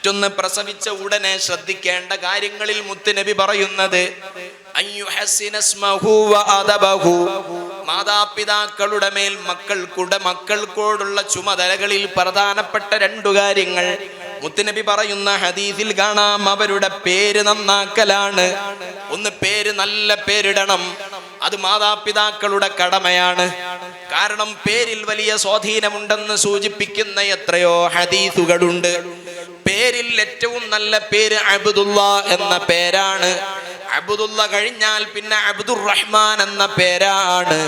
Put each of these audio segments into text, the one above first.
മറ്റൊന്ന് പ്രസവിച്ച ഉടനെ ശ്രദ്ധിക്കേണ്ട കാര്യങ്ങളിൽ മുത്തുനബി പറയുന്നത് മാതാപിതാക്കളുടെ മേൽ മക്കൾക്കോടുള്ള ചുമതലകളിൽ പ്രധാനപ്പെട്ട 2 കാര്യങ്ങൾ മുത്തുനബി പറയുന്ന ഹദീസിൽ കാണാം. അവരുടെ പേര് നന്നാക്കലാണ്. ഒന്ന്, പേര് നല്ല പേരിടണം. അത് മാതാപിതാക്കളുടെ കടമയാണ്. കാരണം പേരിൽ വലിയ സ്വാധീനമുണ്ടെന്ന് സൂചിപ്പിക്കുന്ന എത്രയോ ഹദീസുകളുണ്ട്. പേരിൽ ഏറ്റവും നല്ല പേര് അബ്ദുള്ള എന്ന പേരാണ്. അബ്ദുള്ള കഴിഞ്ഞാൽ പിന്നെ അബ്ദുർ റഹ്മാൻ എന്ന പേരാണ്.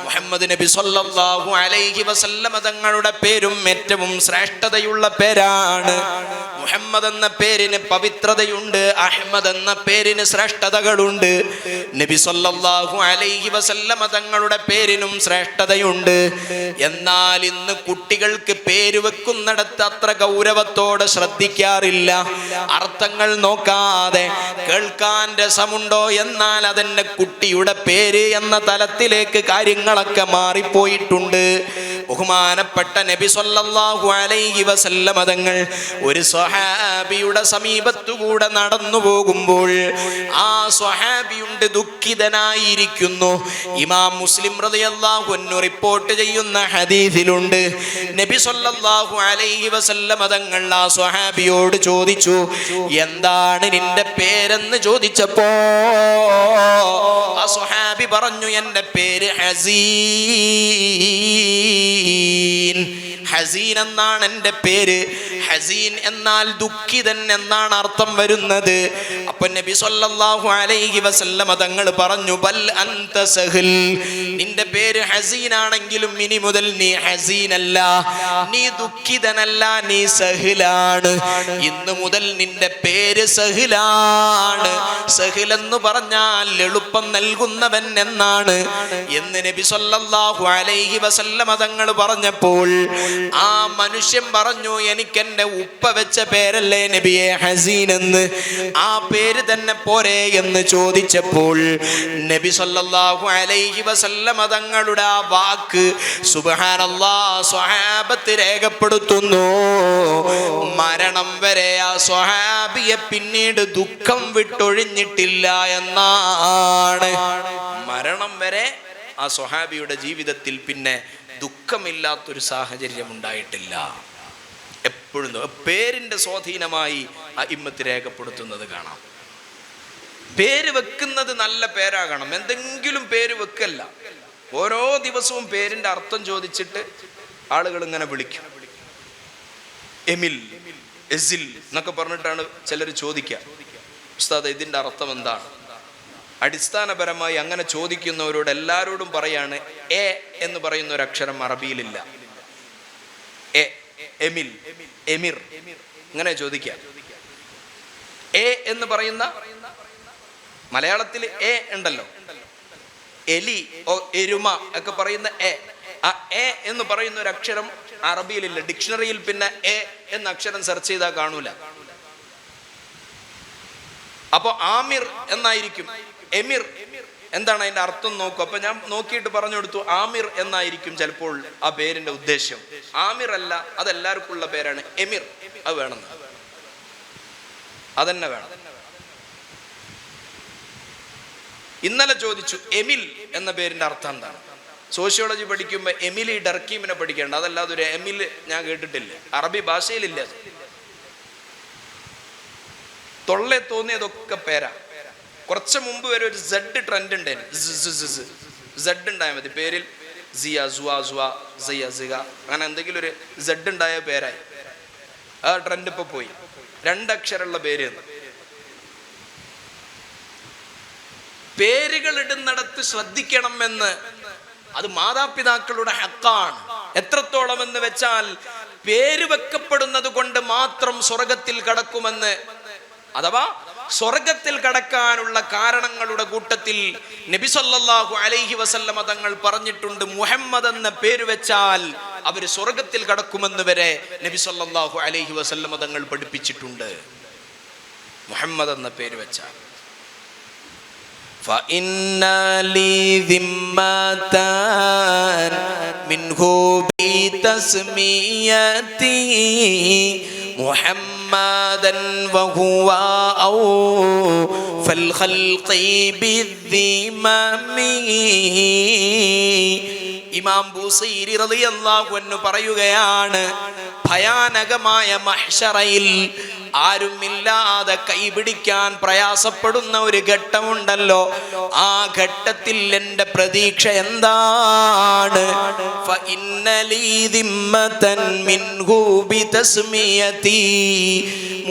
മുഹമ്മദ് നബി സല്ലല്ലാഹു അലൈഹി വസല്ലമ തങ്ങളുടെ പേരും ഏറ്റവും ശ്രേഷ്ഠതയുള്ള പേരാണ്. മുഹമ്മദ് എന്ന പേരിന് പവിത്രതയുണ്ട്, അഹ്മദ് എന്ന പേരിന് ശ്രേഷ്ഠതകളുണ്ട്. നബി സല്ലല്ലാഹു അലൈഹി വസല്ലമ തങ്ങളുടെ പേരിനും ശ്രേഷ്ഠതയുണ്ട്. എന്നാൽ ഇന്ന് കുട്ടികൾക്ക് പേര് വെക്കുന്നിടത്ത് അത്ര ഗൗരവത്തോടെ ശ്രദ്ധിക്കാറില്ല. അർത്ഥങ്ങൾ നോക്കാതെ കേൾക്കാൻ രസമുണ്ടോ, എന്നാൽ അതെന്റെ കുട്ടിയുടെ പേര് എന്ന തലത്തിലേക്ക് കാര്യങ്ങളൊക്കെ മാറിപ്പോയിട്ടുണ്ട്. ബഹുമാനപ്പെട്ട നബി സല്ലല്ലാഹു അലൈഹി വസല്ലമ തങ്ങൾ ഒരു സ്വഹാബിയുടെ സമീപത്തുകൂടെ നടന്നു പോകുമ്പോൾ ആ സ്വഹാബിയുണ്ട് ദുഃഖിതനായിരിക്കുന്നു. ഇമാം മുസ്ലിം റളിയല്ലാഹു അൻഹു റിപ്പോർട്ട് ചെയ്യുന്ന ഹദീസിലുണ്ട്, നബി സല്ലല്ലാഹു അലൈഹി വസല്ലമ തങ്ങൾ ആ സ്വഹാബിയോട് ചോദിച്ചു, എന്താണ് നിന്റെ പേരെന്ന് ചോദിച്ചപ്പോ ആ സ്വഹാബി പറഞ്ഞു, എന്റെ പേര് ഹസീൻ. ഹസീൻ എന്നാണ് എൻ്റെ പേര്. ഹസീൻ എന്നാൽ ദുഃഖിതൻ എന്നാണ് അർത്ഥം വരുന്നത്. അപ്പോൾ നബി സല്ലല്ലാഹു അലൈഹി വസല്ലമ തങ്ങൾ പറഞ്ഞു, ബൽ അൻത സഹൽ. നിന്റെ പേര് ഹസീൻ ആണെങ്കിലും ഇനി മുതൽ നീ ഹസീൻ അല്ല, നീ ദുഃഖിതനല്ല, നീ സഹിലാണ്. ഇന്നു മുതൽ നിന്റെ പേര് സഹിലാണ്. സഹിൽ എന്ന് പറഞ്ഞാൽ എളുപ്പം നൽകുന്നവൻ എന്നാണ് എന്ന് നബി സല്ലല്ലാഹു അലൈഹി വസല്ലമ തങ്ങൾ പറഞ്ഞപ്പോൾ ആ മനുഷ്യൻ പറഞ്ഞു, എനിക്ക് എൻ്റെ ഉപ്പ വെച്ച പേരല്ലേ നബിയെ ഹസീൻ എന്ന്, ആ പേര് തന്നെ പോരെ എന്ന് ചോദിച്ചപ്പോൾ നബി സല്ലല്ലാഹു അലൈഹി വസല്ലമ തങ്ങളുടെ ആ വാക്ക് സുബ്ഹാനല്ലാഹ് സ്വഹാബത്ത് രേഖപ്പെടുത്തുന്നു. മരണം വരെ ആ സ്വഹാബിയെ പിന്നീട് ദുഃഖം വിട്ടൊഴിഞ്ഞിട്ടില്ല എന്നാണ്. മരണം വരെ ആ സ്വഹാബിയുടെ ജീവിതത്തിൽ പിന്നെ ദുഃഖമില്ലാത്തൊരു സാഹചര്യം ഉണ്ടായിട്ടില്ല. എപ്പോഴും പേരിന്റെ സ്വാധീനമായി അഇമ്മത്ത് രേഖപ്പെടുത്തുന്നത് കാണാം. പേര് വെക്കുന്നത് നല്ല പേരാകണം. എന്തെങ്കിലും പേര് വെക്കല്ല. ഓരോ ദിവസവും പേരിന്റെ അർത്ഥം ചോദിച്ചിട്ട് ആളുകൾ ഇങ്ങനെ വിളിക്കും. എമിൽ, എസിൽ എന്നൊക്കെ പറഞ്ഞിട്ടാണ് ചിലർ ചോദിക്കുക, ഉസ്താദ് ഇതിന്റെ അർത്ഥം എന്താണ്? അടിസ്ഥാനപരമായി അങ്ങനെ ചോദിക്കുന്നവരോട് എല്ലാവരോടും പറയാണ്, എ എന്ന് പറയുന്ന ഒരു അക്ഷരം അറബിയിലില്ല. എ, എമിൽ, എമിർ ഇങ്ങനെ ചോദിക്കുക. എ എന്ന് പറയുന്ന മലയാളത്തിൽ എ ഉണ്ടല്ലോ, എലി, എരുമ ഒക്കെ പറയുന്ന എ, ആ എ എന്ന് പറയുന്ന ഒരു അക്ഷരം അറബിയിലില്ല. ഡിക്ഷണറിയിൽ പിന്നെ എ എന്ന അക്ഷരം സെർച്ച് ചെയ്താൽ കാണൂല. അപ്പൊ ആമിർ എന്നായിരിക്കും. എമിർ എന്താണ് അതിന്റെ അർത്ഥം നോക്കും. അപ്പൊ ഞാൻ നോക്കിയിട്ട് പറഞ്ഞു കൊടുത്തു, ആമിർ എന്നായിരിക്കും ചിലപ്പോൾ ആ പേരിന്റെ ഉദ്ദേശം. ആമിർ അല്ല, അതെല്ലാവർക്കും ഉള്ള പേരാണ്. എമിർ അത് വേണം, അതന്നെ വേണം. ഇന്നലെ ചോദിച്ചു എമിൽ എന്ന പേരിന്റെ അർത്ഥം എന്താണ്. സോഷ്യോളജി പഠിക്കുമ്പോൾ എമിലി ഡർക്കീമിനെ പഠിക്കേണ്ട, അതല്ലാതെ ഒരു എമിൽ ഞാൻ കേട്ടിട്ടില്ല, അറബി ഭാഷയിലില്ല. തൊള്ളെ തോന്നിയതൊക്കെ പേരാ. കുറച്ച് മുമ്പ് വരെ ഒരു സെഡ് ട്രെൻഡ് ഉണ്ടായിരുന്നു. സെഡ് ഉണ്ടായാൽ മതി പേരിൽ. സിയ, സുവ, സുവ, സിയ, സിക, അങ്ങനെ എന്തെങ്കിലും ഒരു സെഡ് ഉണ്ടായ പേരായി. ആ ട്രെൻഡ് ഇപ്പൊ പോയി. 2 അക്ഷരമുള്ള പേര്. പേരുകൾ ഇടുന്നിടത്ത് ശ്രദ്ധിക്കണം എന്ന്, അത് മാതാപിതാക്കളുടെ ഹക്കാണ്. എത്രത്തോളം എന്ന് വെച്ചാൽ പേര് വെക്കപ്പെടുന്നത് കൊണ്ട് മാത്രം സ്വർഗത്തിൽ കടക്കുമെന്ന്, അഥവാ സ്വർഗത്തിൽ കടക്കാനുള്ള കാരണങ്ങളുടെ കൂട്ടത്തിൽ നബി സല്ലല്ലാഹു അലൈഹി വസല്ലമ തങ്ങൾ പറഞ്ഞിട്ടുണ്ട്, മുഹമ്മദ് എന്ന പേര് വെച്ചാൽ അവർ സ്വർഗത്തിൽ കടക്കുമെന്ന് വരെ നബി സല്ലല്ലാഹു അലൈഹി വസല്ലമ തങ്ങൾ പഠിപ്പിച്ചിട്ടുണ്ട്. മുഹമ്മദ് എന്ന പേര് വെച്ചാൽ فإن لي ذمة منه بتسميتي محمد മുഹമ്മദൻ വഹുവ ഔഫൽ ഖൽഖി ബിദ്ദിമമി. ഇമാം ബൂസൈരി റളിയല്ലാഹു അൻഹു പറയുകയാണ്, ഭയാനകമായ മഹ്ശറയിൽ ആരുമില്ലാതെ കൈപിടിക്കാൻ പ്രയാസപ്പെടുന്ന ഒരു ഘട്ടമുണ്ടല്ലോ, ആ ഘട്ടത്തിൽ എൻ്റെ പ്രതീക്ഷ എന്താണ്? ഫഇന്നലീ ദിമ്മതൻ മിൻഹു ബിതസ്മിയതി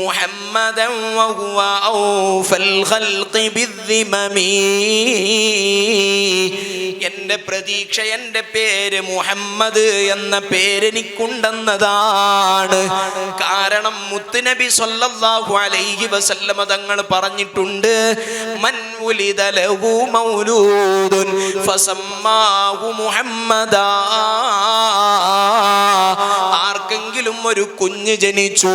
മുഹമ്മദൻ വഹുവ ഔഫൽ ഖൽഖി ബിദ്ദിമമി. എൻ്റെ പ്രതീക്ഷ, എൻ്റെ പേര് മുഹമ്മദ് എന്ന പേരെനിക്കുണ്ടെന്നതാണ്. കാരണം മുത്തുനബി സ്വല്ലല്ലാഹു അലൈഹി വസല്ലമ തങ്ങൾ പറഞ്ഞിട്ടുണ്ട്, മൻ ഉലിദ ലഹു മൗലൂദുൻ ഫസമ്മാഹു മുഹമ്മദാ. ആർക്കെങ്കിലും ഒരു കുഞ്ഞ് ജനിച്ചു,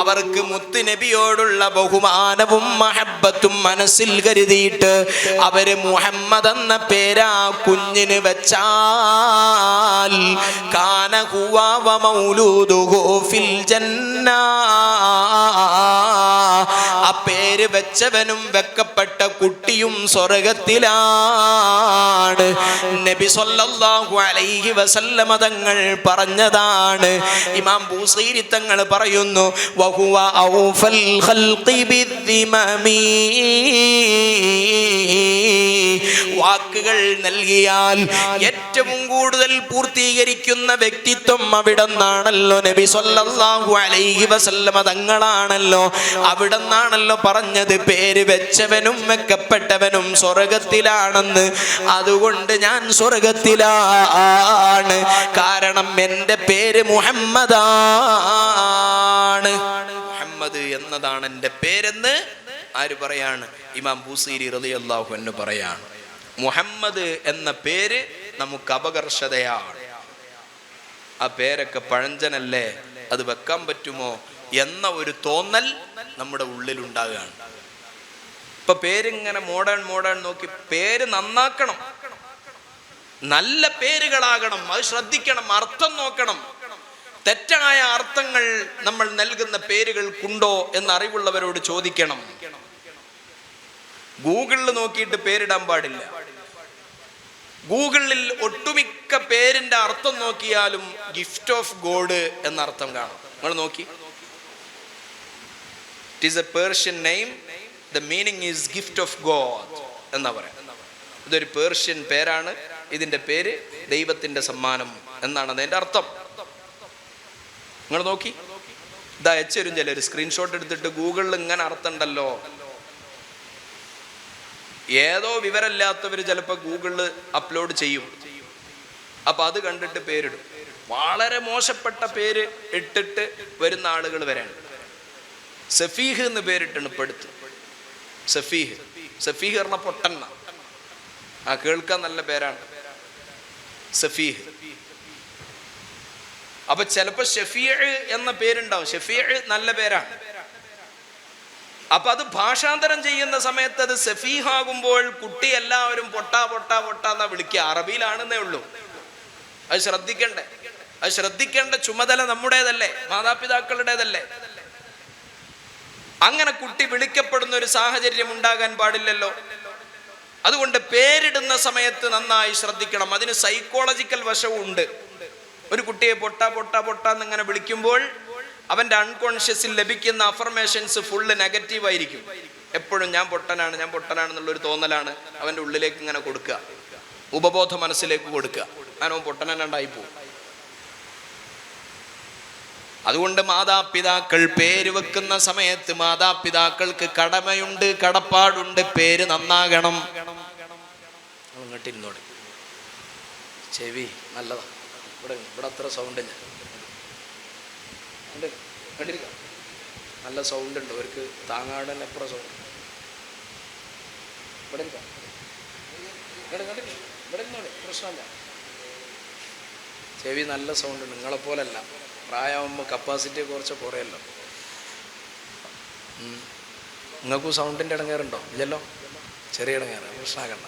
അവർക്ക് മുത്തുനബിയോടുള്ള ബഹുമാനവും മഹബ്ബത്തും മനസ്സിൽ കരുതിയിട്ട് അവര് മുഹമ്മദ് എന്ന പേരാ കുഞ്ഞിന് വെച്ചാൽ കാന ഹുവ വ മൗലൂദുഹു ഫിൽ ജന്ന. ആ പേര് വെച്ചവനും വെക്കപ്പെട്ട കുട്ടിയും സ്വർഗത്തിലാണ്. നബി സല്ലല്ലാഹു അലൈഹി വസല്ലമ തങ്ങൾ പറഞ്ഞതാണ്. ഇമാം ബൂസൈരി തങ്ങൾ പറയുന്നു, വഹുവ ഔഫൽ ഖൽഖി ബിദ്ദിമമി. വാക്കുകൾ നൽകിയാൽ ഏറ്റവും കൂടുതൽ പൂർത്തീകരിക്കുന്ന വ്യക്തിത്വം അവിടെന്നാണല്ലോ. നബി സല്ലല്ലാഹു അലൈഹി വസല്ലമ തങ്ങളാണല്ലോ അവിടെന്നാണല്ലോ പറഞ്ഞത്, പേര് വെച്ചവനും വെക്കപ്പെട്ടവനും സ്വർഗത്തിലാണെന്ന്. അതുകൊണ്ട് ഞാൻ സ്വർഗത്തിലാണ്, കാരണം എൻ്റെ പേര് മുഹമ്മദാണ്. മുഹമ്മദ് എന്നതാണ് എൻ്റെ പേരെന്ന് ആര് പറയാണ്? ഇമാം ബൂസൈരി റളിയല്ലാഹു അൻഹു പറയാണ്. മുഹമ്മദ് എന്ന പേര് നമുക്ക് അപകർഷതയാണ്. ആ പേരൊക്കെ പഴഞ്ചനല്ലേ, അത് വെക്കാൻ പറ്റുമോ എന്ന ഒരു തോന്നൽ നമ്മുടെ ഉള്ളിലുണ്ടാകുകയാണ്. ഇപ്പൊ പേരിങ്ങനെ മോഡേൺ നോക്കി പേര് നന്നാക്കണം, നല്ല പേരുകളാകണം. അത് ശ്രദ്ധിക്കണം, അർത്ഥം നോക്കണം. തെറ്റായ അർത്ഥങ്ങൾ നമ്മൾ നൽകുന്ന പേരുകൾക്കുണ്ടോ എന്ന് അറിവുള്ളവരോട് ചോദിക്കണം. ഗൂഗിളിൽ നോക്കിയിട്ട് പേരിടാൻ പാടില്ല. ഗൂഗിളിൽ ഒട്ടുമിക്ക പേരിന്റെ അർത്ഥം നോക്കിയാലും ഗിഫ്റ്റ് ഓഫ് ഗോഡ് എന്ന അർത്ഥം കാണും. നിങ്ങൾ നോക്കി, it is A Persian name, the meaning is gift of God എന്നാ പറയാം. ഇതൊരു പേർഷ്യൻ പേരാണ്, ഇതിന്റെ പേര് ദൈവത്തിന്റെ സമ്മാനം എന്നാണ് അതിന്റെ അർത്ഥം. നിങ്ങൾ നോക്കി, ഇതാ അയച്ചുതരും ചിലർ സ്ക്രീൻഷോട്ട് എടുത്തിട്ട് ഗൂഗിളിൽ ഇങ്ങനെ അർത്ഥം ഉണ്ടല്ലോ. ഏതോ വിവരമില്ലാത്തവർ ചിലപ്പോൾ ഗൂഗിളിൽ അപ്ലോഡ് ചെയ്യും. അപ്പൊ അത് കണ്ടിട്ട് പേരിടും. വളരെ മോശപ്പെട്ട പേര് ഇട്ടിട്ട് വരുന്ന ആളുകൾ വരാണ്. സഫീഹ് എന്ന് പേരിട്ടാണ് ഇപ്പൊ എടുത്ത്. സഫീഹ് പറഞ്ഞ പൊട്ടന്ന, ആ കേൾക്കാൻ നല്ല പേരാണ് സഫീഹ്. അപ്പൊ ചിലപ്പോ ഷഫീഅ് എന്ന പേരുണ്ടാവും. ഷഫീഅ് നല്ല പേരാണ്. അപ്പൊ അത് ഭാഷാന്തരം ചെയ്യുന്ന സമയത്ത് അത് സഫീഹാകുമ്പോൾ കുട്ടി എല്ലാവരും പൊട്ടാ എന്നാ വിളിക്കുക. അറബിയിലാണെന്നേ ഉള്ളൂ. അത് ശ്രദ്ധിക്കേണ്ട ചുമതല നമ്മുടേതല്ലേ, മാതാപിതാക്കളുടേതല്ലേ. അങ്ങനെ കുട്ടി വിളിക്കപ്പെടുന്ന ഒരു സാഹചര്യം ഉണ്ടാകാൻ പാടില്ലല്ലോ. അതുകൊണ്ട് പേരിടുന്ന സമയത്ത് നന്നായി ശ്രദ്ധിക്കണം. അതിന് സൈക്കോളജിക്കൽ വശവും ഉണ്ട്. ഒരു കുട്ടിയെ പൊട്ടാ എന്നിങ്ങനെ വിളിക്കുമ്പോൾ അവന്റെ അൺകോൺഷ്യസിൽ ലഭിക്കുന്ന അഫർമേഷൻസ് ഫുള്ള് നെഗറ്റീവ് ആയിരിക്കും. എപ്പോഴും ഞാൻ പൊട്ടനാണെന്നുള്ളൊരു തോന്നലാണ് അവന്റെ ഉള്ളിലേക്ക് ഇങ്ങനെ കൊടുക്കുക, ഉപബോധ മനസ്സിലേക്ക് കൊടുക്കുക. അവൻ പൊട്ടനായി പോകും. അതുകൊണ്ട് മാതാപിതാക്കൾ പേര് വെക്കുന്ന സമയത്ത് മാതാപിതാക്കൾക്ക് കടമയുണ്ട്, കടപ്പാടുണ്ട്. പേര് നന്നാകണം. ഇങ്ങോട്ടിരുന്നോടെ, ചെവി നല്ലതാ. ഇവിടെ അത്ര സൗണ്ടില്ല, നല്ല സൗണ്ട് ഉണ്ട്. അവർക്ക് താങ്ങാടൻ എപ്പുറം സൗണ്ട്. ഇവിടെ ഇരുന്നോടെ, പ്രശ്നമല്ല. ചെവി നല്ല സൗണ്ട് ഉണ്ട്. നിങ്ങളെപ്പോലല്ല, പ്രായമാകുമ്പോൾ കപ്പാസിറ്റി കുറച്ച് കുറയല്ലോ. നിങ്ങൾക്കും സൗണ്ടിൻ്റെ ഇടങ്ങേറുണ്ടോ? ഇല്ലല്ലോ, ചെറിയ ഇടങ്ങേറ്. പ്രശ്നമാക്കണ്ട,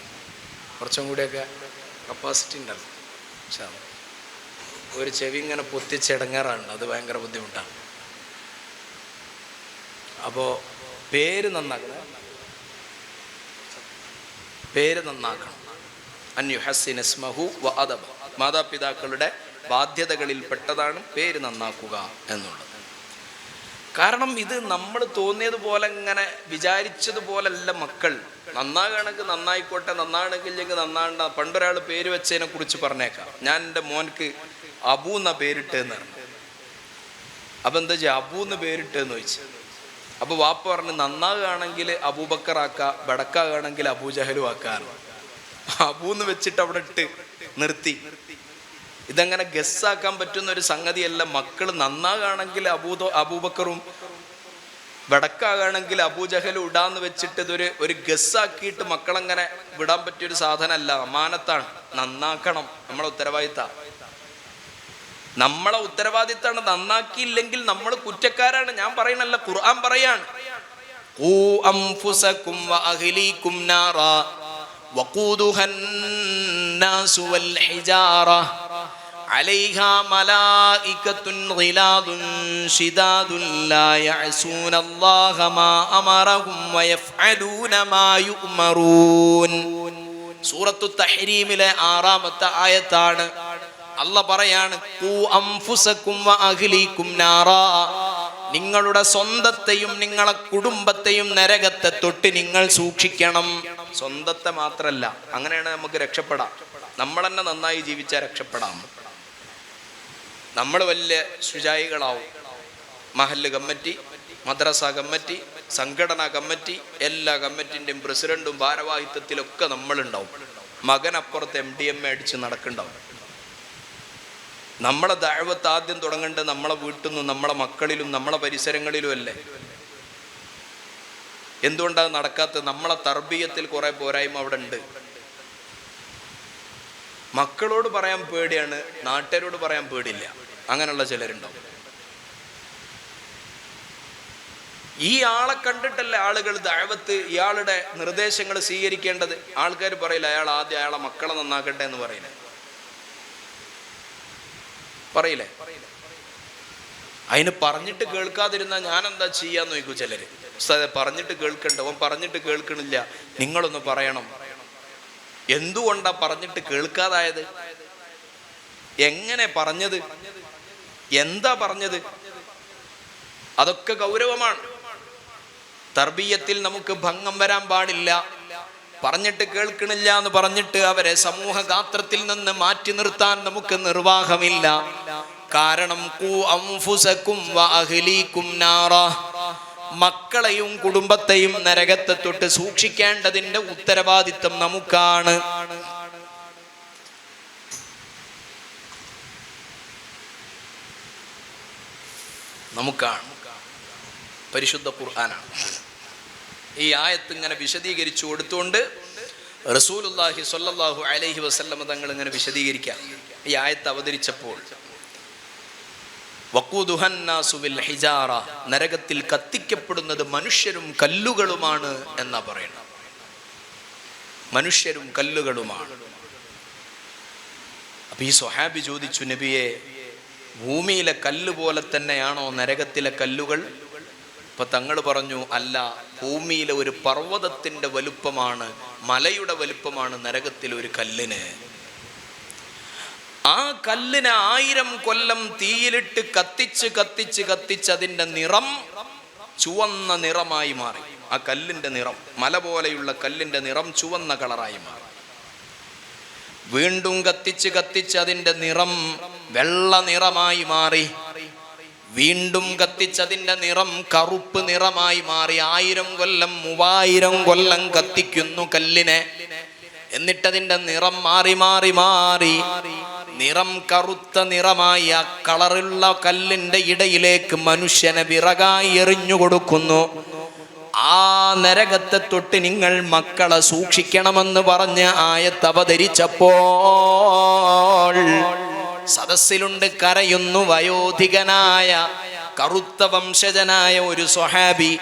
കുറച്ചും കൂടിയൊക്കെ കപ്പാസിറ്റി ഉണ്ടല്ലോ. പക്ഷേ ഒരു ചെവി ഇങ്ങനെ പൊത്തിച്ച് ഇടങ്ങേറാണ്, അത് ഭയങ്കര ബുദ്ധിമുട്ടാണ്. അപ്പോൾ പേര് നന്നാക്കണം, പേര് നന്നാക്കണം. അൻയുഹസ്സിന ഇസ്മഹു വ അദബ, മാതാപിതാക്കളുടെ ബാധ്യതകളിൽ പെട്ടതാണ് പേര് നന്നാക്കുക എന്നുള്ളത്. കാരണം ഇത് നമ്മൾ തോന്നിയതുപോലെ ഇങ്ങനെ വിചാരിച്ചതുപോലല്ല മക്കൾ. നന്നാകണമെങ്കിൽ നന്നായിക്കോട്ടെ, നന്നാകണമെങ്കിൽ നന്നാകണ്ട. പണ്ടൊരാൾ പേര് വെച്ചതിനെ കുറിച്ച് പറഞ്ഞേക്കാം. ഞാൻ എൻ്റെ മോൻക്ക് അബു എന്ന പേരിട്ടെന്ന് പറഞ്ഞു. അപ്പം എന്താ വെച്ചാൽ അബു എന്ന് പേരിട്ടെന്ന് ചോദിച്ചു. അപ്പോൾ വാപ്പ പറഞ്ഞു നന്നാകുകയാണെങ്കിൽ അബൂബക്കറാക്ക, ബടക്കാകുകയാണെങ്കിൽ അബൂജഹലും ആക്കാറ്. അബൂന്ന് വെച്ചിട്ട് അവിടെ ഇട്ട് നിർത്തി. ഇതങ്ങനെ ഗസ്സാക്കാൻ പറ്റുന്ന ഒരു സംഗതിയല്ല. മക്കൾ നന്നാകുകയാണെങ്കിൽ അബൂബക്കറും വടക്കാകണമെങ്കിൽ അബൂജഹലും ഇടാന്ന് വെച്ചിട്ട് ഒരു ഗസ്സാക്കിയിട്ട് മക്കളങ്ങനെ വിടാൻ പറ്റിയൊരു സാധനമല്ല, അമാനത്താണ്. നന്നാക്കണം, നമ്മളെ ഉത്തരവാദിത്താണ്. നന്നാക്കിയില്ലെങ്കിൽ നമ്മൾ കുറ്റക്കാരാണ്. ഞാൻ പറയണല്ല, ഖുർആൻ പറയാണ്, ഖൂ അൻഫുസകും വഅഹ്ലീകും നാറാ വഖൂദുഹൻ നാസു വൽ ഹിജാറ അലൈഹാ മലായികത്തുൻ ഗിലാദുൻ ശിദാദുൻ ലാ യഅസൂനല്ലാഹ മാ അമറഹും വയഫ്അലൂന മാ യുഅ്മറൂൻ. സൂറത്തു തഹ്രീമിലെ 6-ാമത്തെ ആയത്താണ്. അല്ലാഹ് പറയാണ്, ഖൂ അൻഫുസകും വഅഹ്ലീകും നാറാ, നിങ്ങളുടെ സ്വന്തത്തെയും നിങ്ങളെ കുടുംബത്തെയും നരകത്തെ തൊട്ട് നിങ്ങൾ സൂക്ഷിക്കണം. സ്വന്തത്തെ മാത്രല്ല, അങ്ങനെയാണ് നമുക്ക് രക്ഷപ്പെടാം. നമ്മൾ തന്നെ നന്നായി ജീവിച്ചാൽ രക്ഷപ്പെടാം. നമ്മൾ വലിയ ശുചായികളാവും. മഹല്ല് കമ്മിറ്റി, മദ്രസ കമ്മിറ്റി, സംഘടനാ കമ്മിറ്റി, എല്ലാ കമ്മിറ്റിൻ്റെയും പ്രസിഡന്റും ഭാരവാഹിത്വത്തിലൊക്കെ നമ്മളുണ്ടാവും. മകനപ്പുറത്ത് MDMA അടിച്ച് നടക്കുന്നുണ്ടാവും. നമ്മളെ ദഅവത്ത് ആദ്യം തുടങ്ങേണ്ടത് നമ്മളെ വീട്ടിൽ നിന്നും നമ്മളെ മക്കളിലും നമ്മളെ പരിസരങ്ങളിലും അല്ലേ. എന്തുകൊണ്ടാണ് നടക്കാത്തത്? നമ്മളെ തർബീയത്തിൽ കുറെ പോരായ്മ അവിടെ ഉണ്ട്. മക്കളോട് പറയാൻ പേടിയാണ്, നാട്ടുകാരോട് പറയാൻ പേടില്ല. അങ്ങനെയുള്ള ചിലരുണ്ടാവും. ഈ ആളെ കണ്ടിട്ടല്ലേ ആളുകൾ ദഅവത്ത്, ഇയാളുടെ നിർദ്ദേശങ്ങൾ സ്വീകരിക്കേണ്ടത്. ആൾക്കാർ പറയില്ല അയാൾ ആദ്യം അയാളെ മക്കളെ നന്നാക്കട്ടെ എന്ന് പറയില്ലേ? അതിന് പറഞ്ഞിട്ട് കേൾക്കാതിരുന്ന ഞാൻ എന്താ ചെയ്യാന്ന് നോക്കൂ ചിലര്. പറഞ്ഞിട്ട് കേൾക്കണ്ട, അവൻ പറഞ്ഞിട്ട് കേൾക്കണില്ല, നിങ്ങളൊന്ന് പറയണം. എന്തുകൊണ്ടാ പറഞ്ഞിട്ട് കേൾക്കാതായത്? എങ്ങനെ പറഞ്ഞത്? എന്താ പറഞ്ഞത്? അതൊക്കെ ഗൗരവമാണ്. തർബീയത്തിൽ നമുക്ക് ഭംഗം വരാൻ പാടില്ല. പറഞ്ഞിട്ട് കേൾക്കണില്ല എന്ന് പറഞ്ഞിട്ട് അവരെ സമൂഹ ഗാത്രത്തിൽ നിന്ന് മാറ്റി നിർത്താൻ നമുക്ക് നിർവാഹമില്ല. കാരണം ഖൂ അൻഫുസകും വഅഹ്ലീകും നാറാ, മക്കളെയും കുടുംബത്തെയും നരകത്തെ തൊട്ട് സൂക്ഷിക്കേണ്ടതിന്റെ ഉത്തരവാദിത്വം നമുക്കാണ്. പരിശുദ്ധ ഖുർആനാണ് ഈ ആയത്ത് ഇങ്ങനെ വിശദീകരിച്ചു കൊടുത്തുകൊണ്ട് റസൂലുള്ളാഹി സ്വല്ലല്ലാഹു അലൈഹി വസല്ലം തങ്ങൾ ഇങ്ങനെ വിശദീകരിക്കാം. ഈ ആയത്ത് അവതരിച്ചപ്പോൾ വഖൂദുഹൻ നാസു ബിൽ ഹിജാറ, നരകത്തിൽ കത്തിക്കപ്പെടുന്നത് മനുഷ്യരും കല്ലുകളുമാണ് എന്നാ പറയുന്നത്. മനുഷ്യരും കല്ലുകളുമാണ്. അപ്പൊ ഈ സ്വഹാബി ചോദിച്ചു, നബിയെ, ഭൂമിയിലെ കല്ല് പോലെ തന്നെയാണോ നരകത്തിലെ കല്ലുകൾ? അപ്പൊ തങ്ങൾ പറഞ്ഞു, അല്ല, ഭൂമിയിലെ ഒരു പർവ്വതത്തിന്റെ വലുപ്പമാണ്, മലയുടെ വലുപ്പമാണ് നരകത്തിലെ ഒരു കല്ലിന്. ആ കല്ലിനെ 1000 കൊല്ലം തീയിലിട്ട് കത്തിച്ച് അതിന്റെ നിറം ചുവന്ന നിറമായി മാറി. ആ കല്ലിന്റെ നിറം, മല പോലെയുള്ള കല്ലിന്റെ നിറം ചുവന്ന കളറായി മാറി. വീണ്ടും കത്തിച്ച് അതിന്റെ നിറം വെള്ള നിറമായി മാറി. വീണ്ടും കത്തിച്ചതിന്റെ നിറം കറുപ്പ് നിറമായി മാറി. 1000 കൊല്ലം 3000 കൊല്ലം കത്തിക്കുന്നു കല്ലിനെ. എന്നിട്ടതിന്റെ നിറം മാറി നിറം കറുത്ത നിറമായി ആ കളറുള്ള കല്ലിന്റെ ഇടയിലേക്ക് മനുഷ്യനെ വിറകായി എറിഞ്ഞു കൊടുക്കുന്നു. ആ നരകത്തെ തൊട്ട് നിങ്ങൾ മക്കളെ സൂക്ഷിക്കണമെന്ന് പറഞ്ഞ ആയത്ത് അവതരിച്ചപ്പോൾ സദസ്സിലുണ്ട് കരയുന്നു വയോധികനായ കറുത്ത വംശജനായ ഒരു സ്വഹാബി.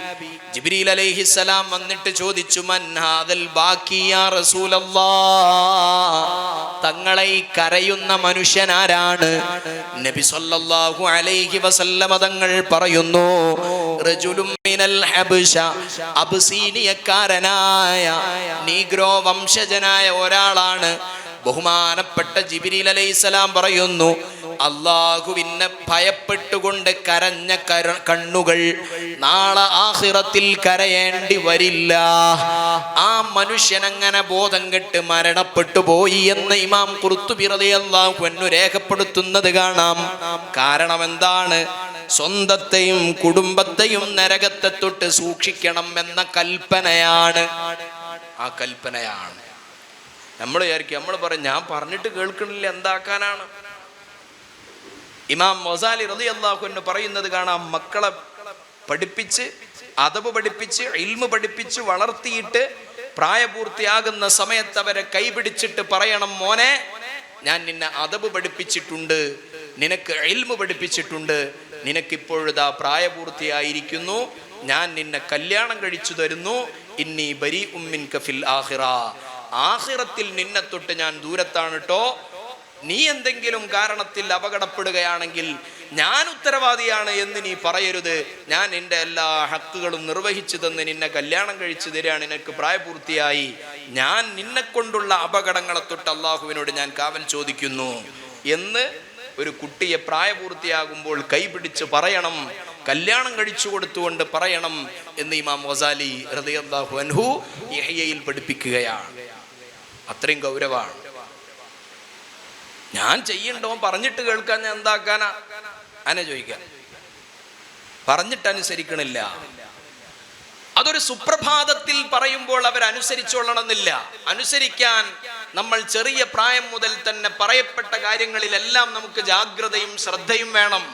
ജിബ്രീൽ അലൈഹിസ്സലാം വന്നിട്ട് ചോദിച്ചു, മൻ ഹാദൽ ബാക്കി യാ റസൂലല്ലാഹ്, തങ്ങളെ ഈ കരയുന്ന മനുഷ്യനാരാണ്? നബി സല്ലല്ലാഹു അലൈഹി വസല്ലമ തങ്ങൾ പറയുന്നു, റജുലുൻ മിനൽ ഹബ്ശ, അബ്സീനിയക്കാരനായ നീഗ്രോ വംശജനായ ഒരാളാണ്. ബഹുമാനപ്പെട്ട ജിബ്രീൽ അലൈഹിസ്സലാം പറയുന്നു, അല്ലാഹുവിനെ ഭയപ്പെട്ടുകൊണ്ട് കരഞ്ഞ കണ്ണുകൾ നാളെ ആഖിറത്തിൽ കരയേണ്ടി വരില്ല. ആ മനുഷ്യൻ അങ്ങനെ ബോധം കെട്ട് മരണപ്പെട്ടു പോയി എന്ന് ഇമാം ഖുർത്തുബി റളിയല്ലാഹു അൻഹു രേഖപ്പെടുത്തുന്നത് കാണാം. കാരണം എന്താണ്? സ്വന്തത്തെയും കുടുംബത്തെയും നരകത്തെ തൊട്ട് സൂക്ഷിക്കണം എന്ന കൽപ്പനയാണ്. ആ കൽപ്പനയാണ്. നമ്മൾ വിചാരിക്കും, നമ്മൾ പറയും ഞാൻ പറഞ്ഞിട്ട് കേൾക്കണില്ല, എന്താക്കാനാണ്? ഇമാം ഗസാലി റളിയല്ലാഹു അൻഹു പറയുന്നത് കാണാം, മക്കളെ പഠിപ്പിച്ച്, അദബ് പഠിപ്പിച്ച്, ഇൽമ് പഠിപ്പിച്ച് വളർത്തിയിട്ട് പ്രായപൂർത്തിയാകുന്ന സമയത്ത് അവരെ കൈപിടിച്ചിട്ട് പറയണം, മോനെ ഞാൻ നിന്നെ അദബ് പഠിപ്പിച്ചിട്ടുണ്ട്, നിനക്ക് ഇൽമ് പഠിപ്പിച്ചിട്ടുണ്ട്, നിനക്കിപ്പോഴതാ പ്രായപൂർത്തിയായിരിക്കുന്നു, ഞാൻ നിന്നെ കല്യാണം കഴിച്ചു തരുന്നു, ഇന്നി ബരീഉം മിൻക ഫിൽ ആഖിറ, ആഖിറത്തിൽ നിന്നെ തൊട്ട് ഞാൻ ദൂരത്താണ് ട്ടോ. നീ എന്തെങ്കിലും കാരണത്തിൽ അപകടപ്പെടുകയാണെങ്കിൽ ഞാൻ ഉത്തരവാദിയാണ് എന്ന് നീ പറയരുത്. ഞാൻ നിന്റെ എല്ലാ ഹക്കുകളും നിർവഹിച്ചു തന്ന് നിന്നെ കല്യാണം കഴിച്ചു തരികയാണ്, നിനക്ക് പ്രായപൂർത്തിയായി, ഞാൻ നിന്നെ കൊണ്ടുള്ള അപകടങ്ങളെ തൊട്ട് അള്ളാഹുവിനോട് ഞാൻ കാവൽ ചോദിക്കുന്നു എന്ന് ഒരു കുട്ടിയെ പ്രായപൂർത്തിയാകുമ്പോൾ കൈപിടിച്ച് പറയണം, കല്യാണം കഴിച്ചു കൊടുത്തുകൊണ്ട് പറയണം എന്ന് ഇമാം ഗസാലി റളിയല്ലാഹു അൻഹു ഇഹ്യയിൽ പഠിപ്പിക്കുകയാണ്. അത്രയും ഗൗരവമാണ്. ഞാൻ ചെയ്യണ്ടോ പറഞ്ഞിട്ട് കേൾക്കാൻ ഞാൻ എന്താക്കാനാ? അനെ ചോദിക്കാൻ. പറഞ്ഞിട്ട് അനുസരിക്കണില്ല. അതൊരു സുപ്രഭാതത്തിൽ പറയുമ്പോൾ അവരനുസരിച്ചോളണമെന്നില്ല. അനുസരിക്കാൻ നമ്മൾ ചെറിയ പ്രായം മുതൽ തന്നെ പറയപ്പെട്ട കാര്യങ്ങളിലെല്ലാം നമുക്ക് ജാഗ്രതയും ശ്രദ്ധയും വേണം.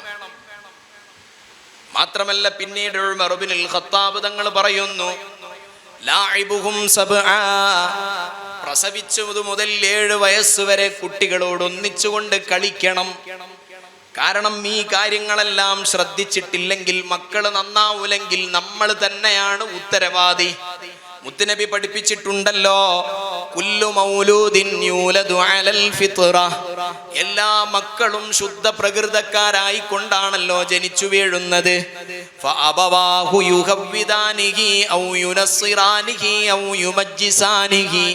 മാത്രമല്ല പിന്നീട് ഉമർ ഇബ്നുൽ ഖത്താബ് തങ്ങൾ പറയുന്നു, ലാഇബുഹും സബ്ആ, പ്രസവിച്ചതു മുതൽ 7 വയസ്സ് വരെ കുട്ടികളോട് ഒന്നിച്ചുകൊണ്ട് കളിക്കണം. കാരണം ഈ കാര്യങ്ങളെല്ലാം ശ്രദ്ധിച്ചിട്ടില്ലെങ്കിൽ മക്കൾ നന്നാവൂലെങ്കിൽ നമ്മൾ തന്നെയാണ് ഉത്തരവാദി. മുത്തുനബി പഠിപ്പിച്ചിട്ടുണ്ടല്ലോ, കുല്ലു മൗലൂദിൻ യൂലദു അലൽ ഫിത്ര, എല്ലാ മക്കളും ശുദ്ധ പ്രകൃതക്കാരായി കൊണ്ടാണല്ലോ ജനിച്ചു വീഴുന്നത്. ഫഅബവാഹു യുഹവ്വിദാനിഹി ഔ യുനസ്സിറാനിഹി ഔ യുമജ്ജിസാനിഹി,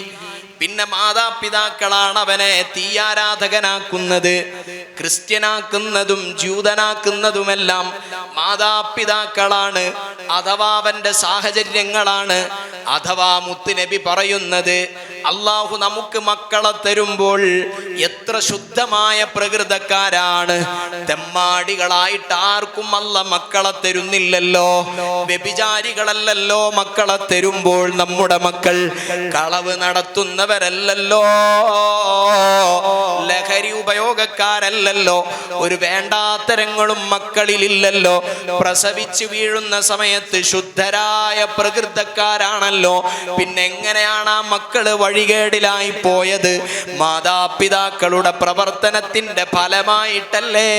പിന്നെ മാതാപിതാക്കളാണ് അവനെ തീയാരാധകനാക്കുന്നത്, ക്രിസ്ത്യനാക്കുന്നതും ജൂതനാക്കുന്നതുമെല്ലാം മാതാപിതാക്കളാണ്, അഥവാ അവന്റെ സാഹചര്യങ്ങളാണ്. അഥവാ മുത്തുനബി പറയുന്നത്, അള്ളാഹു നമുക്ക് മക്കളെ തരുമ്പോൾ എത്ര ശുദ്ധമായ പ്രകൃതക്കാരാണ്. തെമ്മാടികളായിട്ട് ആർക്കും അല്ല മക്കളെ തരുന്നില്ലല്ലോ, വ്യഭിചാരികളല്ലല്ലോ മക്കളെ തരുമ്പോൾ നമ്മുടെ മക്കൾ, കളവ് നടത്തുന്നവരല്ലല്ലോ, ലഹരി ഉപയോഗക്കാരല്ലല്ലോ, ഒരു വേണ്ടാത്തരങ്ങളും മക്കളിലില്ലല്ലോ. പ്രസവിച്ചു വീഴുന്ന സമയത്ത് ശുദ്ധരായ പ്രകൃതക്കാരാണല്ലോ. പിന്നെ എങ്ങനെയാണ് ആ മക്കള് വഴികേടിലായി പോയത്? മാതാപിതാക്കളുടെ പ്രവർത്തനത്തിന്റെ ഫലമായിട്ടല്ലേ.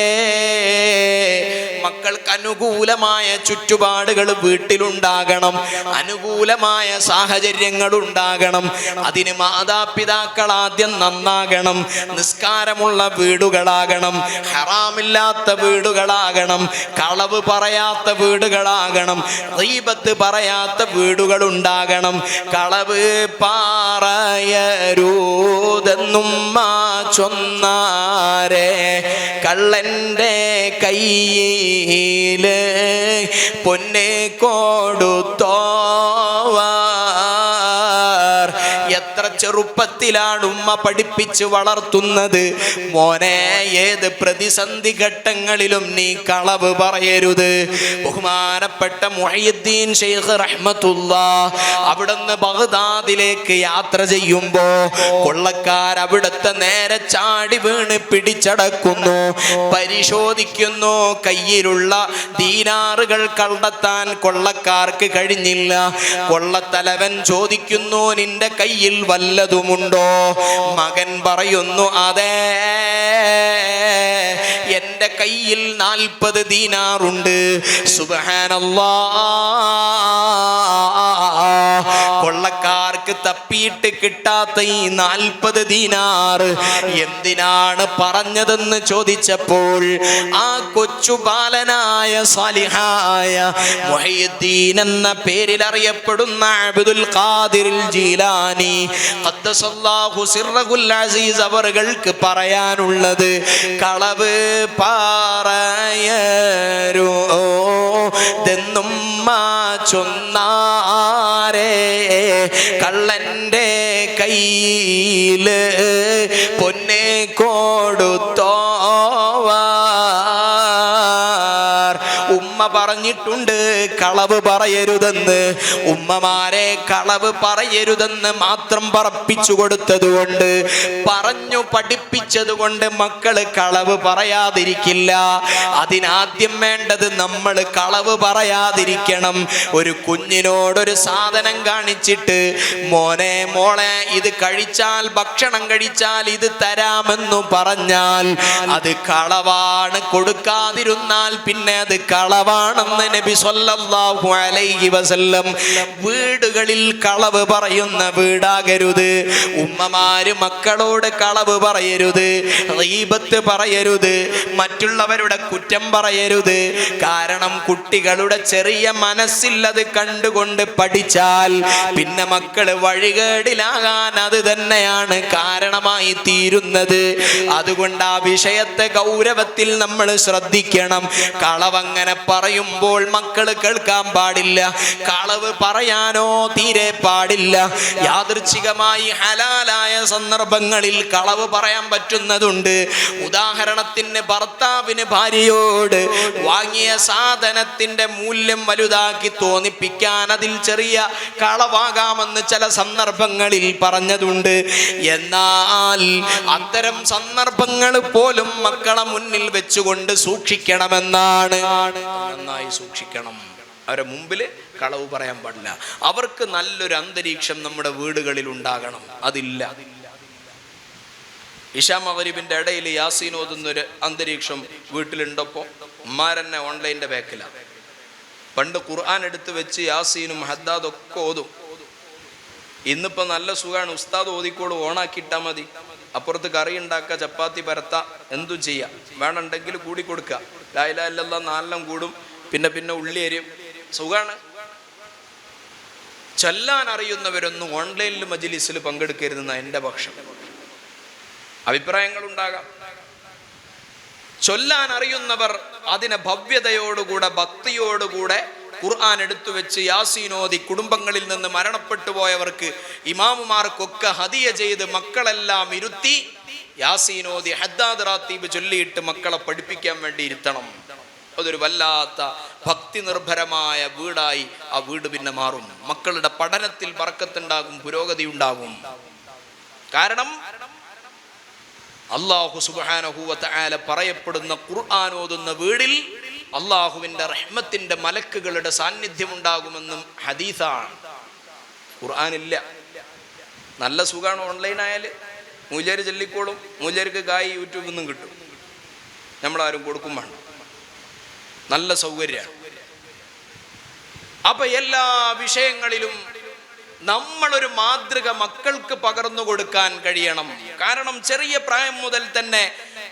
മക്കൾക്ക് അനുകൂലമായ ചുറ്റുപാടുകൾ വീട്ടിലുണ്ടാകണം, അനുകൂലമായ സാഹചര്യങ്ങൾ ഉണ്ടാകണം. അതിന് മാതാപിതാക്കൾ ആദ്യം നന്നാകണം. നിസ്കാരമുള്ള വീടുകളാകണം, ഹറാമില്ലാത്ത വീടുകളാകണം, കളവ് പറയാത്ത വീടുകളാകണം, ഗീബത്ത് പറയാത്ത വീടുകളുണ്ടാകണം. കളവ് പറയരുതെന്നും ചൊന്നാരെ കള്ളന്റെ കയ്യില് പൊന്നെ കൊടുത്തോവാർ. എത്ര ചെറുപ്പത്തിലാണ് ഉമ്മ പഠിപ്പിച്ച് വളർത്തുന്നത്, മോനെ ഏത് പ്രതിസന്ധി ഘട്ടങ്ങളിലും നീ കളവ് പറയരുത്. ബഹുമാനപ്പെട്ട മുഹയ്യിദ്ദീൻ ശൈഖ് റഹ്മത്തുള്ളാഹ് അവിടുന്ന് ബഗ്ദാദിലേക്ക് യാത്ര ചെയ്യുമ്പോ കൊള്ളക്കാർ അവിടുത്തെ നേരെ ചാടി വീണ് പിടിച്ചടക്കുന്നു, പരിശോധിക്കുന്നു. കയ്യിലുള്ള ദീനാറുകൾ കണ്ടെത്താൻ കൊള്ളക്കാർക്ക് കഴിഞ്ഞില്ല. കൊള്ളത്തലവൻ ചോദിക്കുന്നു, നിന്റെ കയ്യിൽ വല്ലതുമുണ്ടോ? മകൻ പറയുന്നു, അതെ, എന്റെ കയ്യിൽ 40 ദീനാറുണ്ട്. സുബ്ഹാനല്ലാഹ്. കൊള്ളക്കാർക്ക് ഉസ്താദുമാർക്ക് തപ്പിയിട്ട് കിട്ടാത്ത ഈ 40 ദീനാർ എന്തിനാണ് പറഞ്ഞതെന്ന് ചോദിച്ചപ്പോൾ ആ കൊച്ചു ബാലനായ സാലിഹായ മുഹയ്യിദ്ദീൻ എന്ന പേരിൽ അറിയപ്പെടുന്ന അബ്ദുൽ ഖാദിർ ജീലാനി ഖദ്ദസല്ലാഹു സിർറഹുൽ അസീസ് അവർക്ക് പറയാനുള്ളത്, കളവ് പറയരുതെന്നും ചൊന്നാരേ കള്ളന്റെ കയ്യില് പൊന്നെ കൊടുത്തോവാ. ഉമ്മ പറഞ്ഞിട്ടുണ്ട് കളവ് പറയരുതെന്ന്. ഉമ്മമാരെ കളവ് പറയരുതെന്ന് മാത്രം പറപ്പിച്ചു കൊടുത്തതുകൊണ്ട്, പറഞ്ഞു പഠിപ്പിച്ചതുകൊണ്ട് മക്കള് കളവ് പറയാതിരിക്കില്ല. അതിനാദ്യം വേണ്ടത് നമ്മൾ കളവ് പറയാതിരിക്കണം. ഒരു കുഞ്ഞിനോടൊരു സാധനം കാണിച്ചിട്ട്, മോനെ മോളെ ഇത് കഴിച്ചാൽ, ഭക്ഷണം കഴിച്ചാൽ ഇത് തരാമെന്നു പറഞ്ഞാൽ അത് കളവാണ്. കൊടുക്കാതിരുന്നാൽ പിന്നെ അത് കളവാണെന്ന് നബി സല്ലല്ലാഹു അലൈഹി വസല്ലം. വീടുകളിൽ കളവ് പറയുന്ന വീടാകരുത്. ഉമ്മമാര് മക്കളോട് കളവ് പറയരുത്, ഗീബത്ത് പറയരുത്, മറ്റുള്ളവരുടെ കുറ്റം പറയരുത്. കാരണം കുട്ടികളുടെ ചെറിയ മനസ്സിൽ അത് കണ്ടുകൊണ്ട് പഠിച്ചാൽ പിന്നെ മക്കള് വഴികേടിലാകാൻ അത് തന്നെയാണ് കാരണമായി തീരുന്നത്. അതുകൊണ്ട് ആ വിഷയത്തെ ഗൗരവത്തിൽ നമ്മൾ ശ്രദ്ധിക്കണം. കളവങ്ങനെ പറയുമ്പോൾ മക്കള് കേൾക്കാൻ പാടില്ല. കളവ് പറയാനോ തീരെ പാടില്ല. യാദൃച്ഛികമായി ഹലാലായ സന്ദർഭങ്ങളിൽ കളവ് പറയാൻ പറ്റുന്നതുണ്ട്. ഉദാഹരണത്തിന് ഭർത്താവിന് ഭാര്യയോട് വാങ്ങിയ സാധനത്തിന്റെ മൂല്യം വലുതാക്കി തോന്നിപ്പിക്കാൻ അതിൽ ചെറിയ കളവാകാമെന്ന് ചില സന്ദർഭങ്ങളിൽ പറഞ്ഞതുണ്ട്. എന്നാൽ അത്തരം സന്ദർഭങ്ങൾ പോലും മക്കളെ മുന്നിൽ വെച്ചുകൊണ്ട് സൂക്ഷിക്കണമെന്നാണ്. നന്നായി സൂക്ഷിക്കണം. അവരെ മുമ്പിൽ കളവ് പറയാൻ പാടില്ല. അവർക്ക് നല്ലൊരു അന്തരീക്ഷം നമ്മുടെ വീടുകളിൽ ഉണ്ടാകണം. അതില്ല. ഇശാ മഗ്‌രിബിന്റെ ഇടയിൽ യാസീൻ ഓതുന്നൊരു അന്തരീക്ഷം വീട്ടിലുണ്ടപ്പോൾ ഉമ്മാരെന്നെ ഓൺലൈൻ്റെ ബാക്കിലാണ്. പണ്ട് ഖുർആൻ എടുത്ത് വെച്ച് യാസീനും ഹദ്ദാദും ഒക്കെ ഓതും. ഇന്നിപ്പോൾ നല്ല സുഖമാണ്. ഉസ്താദ് ഓതിക്കോട് ഓണാക്കിയിട്ടാൽ മതി. അപ്പുറത്ത് കറി ഉണ്ടാക്കുക, ചപ്പാത്തി പരത്ത, എന്തും ചെയ്യാം. വേണമെങ്കിൽ കൂടി കൊടുക്കുക. ലാ ഇലാഹ ഇല്ലല്ലാഹ് 4 കൂടും. പിന്നെ ഉള്ളി അരിയും. സുഖാണ്. ചൊല്ലാൻ അറിയുന്നവരൊന്നും ഓൺലൈനിൽ മജ്‌ലിസിൽ പങ്കെടുക്കരുതെന്ന എൻ്റെ പക്ഷം. അഭിപ്രായങ്ങളുണ്ടാകാം. ചൊല്ലാൻ അറിയുന്നവർ അതിനെ ഭവ്യതയോടുകൂടെ ഭക്തിയോടുകൂടെ ഖുർആൻ എടുത്തു വെച്ച് യാസീനോദി കുടുംബങ്ങളിൽ നിന്ന് മരണപ്പെട്ടു പോയവർക്ക് ഇമാമുമാർക്കൊക്കെ ഹദിയ ചെയ്ത് മക്കളെല്ലാം ഇരുത്തി യാസീനോദി ഹദ്ദാദ് റാത്തീബ് ചൊല്ലിയിട്ട് മക്കളെ പഠിപ്പിക്കാൻ വേണ്ടി ഇരുത്തണം. അതൊരു വല്ലാത്ത ഭക്തി നിർഭരമായ വീടായി ആ വീട് പിന്നെ മാറും. മക്കളുടെ പഠനത്തിൽ ബർക്കത്തുണ്ടാകും, പുരോഗതി ഉണ്ടാകും. കാരണം അല്ലാഹു സുബ്ഹാനഹു വ തആല പറയപ്പെടുന്ന ഖുർആൻ ഓതുന്ന വീടിൽ അള്ളാഹുവിൻ്റെ റഹ്മത്തിൻ്റെ മലക്കുകളുടെ സാന്നിധ്യം ഉണ്ടാകുമെന്നും ഹദീസാണ്. ഖുർആനില്ല. നല്ല സുഖമാണ്. ഓൺലൈനായാൽ മൂല്യർ ചൊല്ലിക്കോളും. മൂല്യർക്ക് കായ് യൂട്യൂബിൽ നിന്നും കിട്ടും. നമ്മളാരും കൊടുക്കും വേണ്ട. നല്ല സൗകര്യമാണ്. അപ്പൊ എല്ലാ വിഷയങ്ങളിലും നമ്മളൊരു മാതൃക മക്കൾക്ക് പകർന്നു കൊടുക്കാൻ കഴിയണം. കാരണം ചെറിയ പ്രായം മുതൽ തന്നെ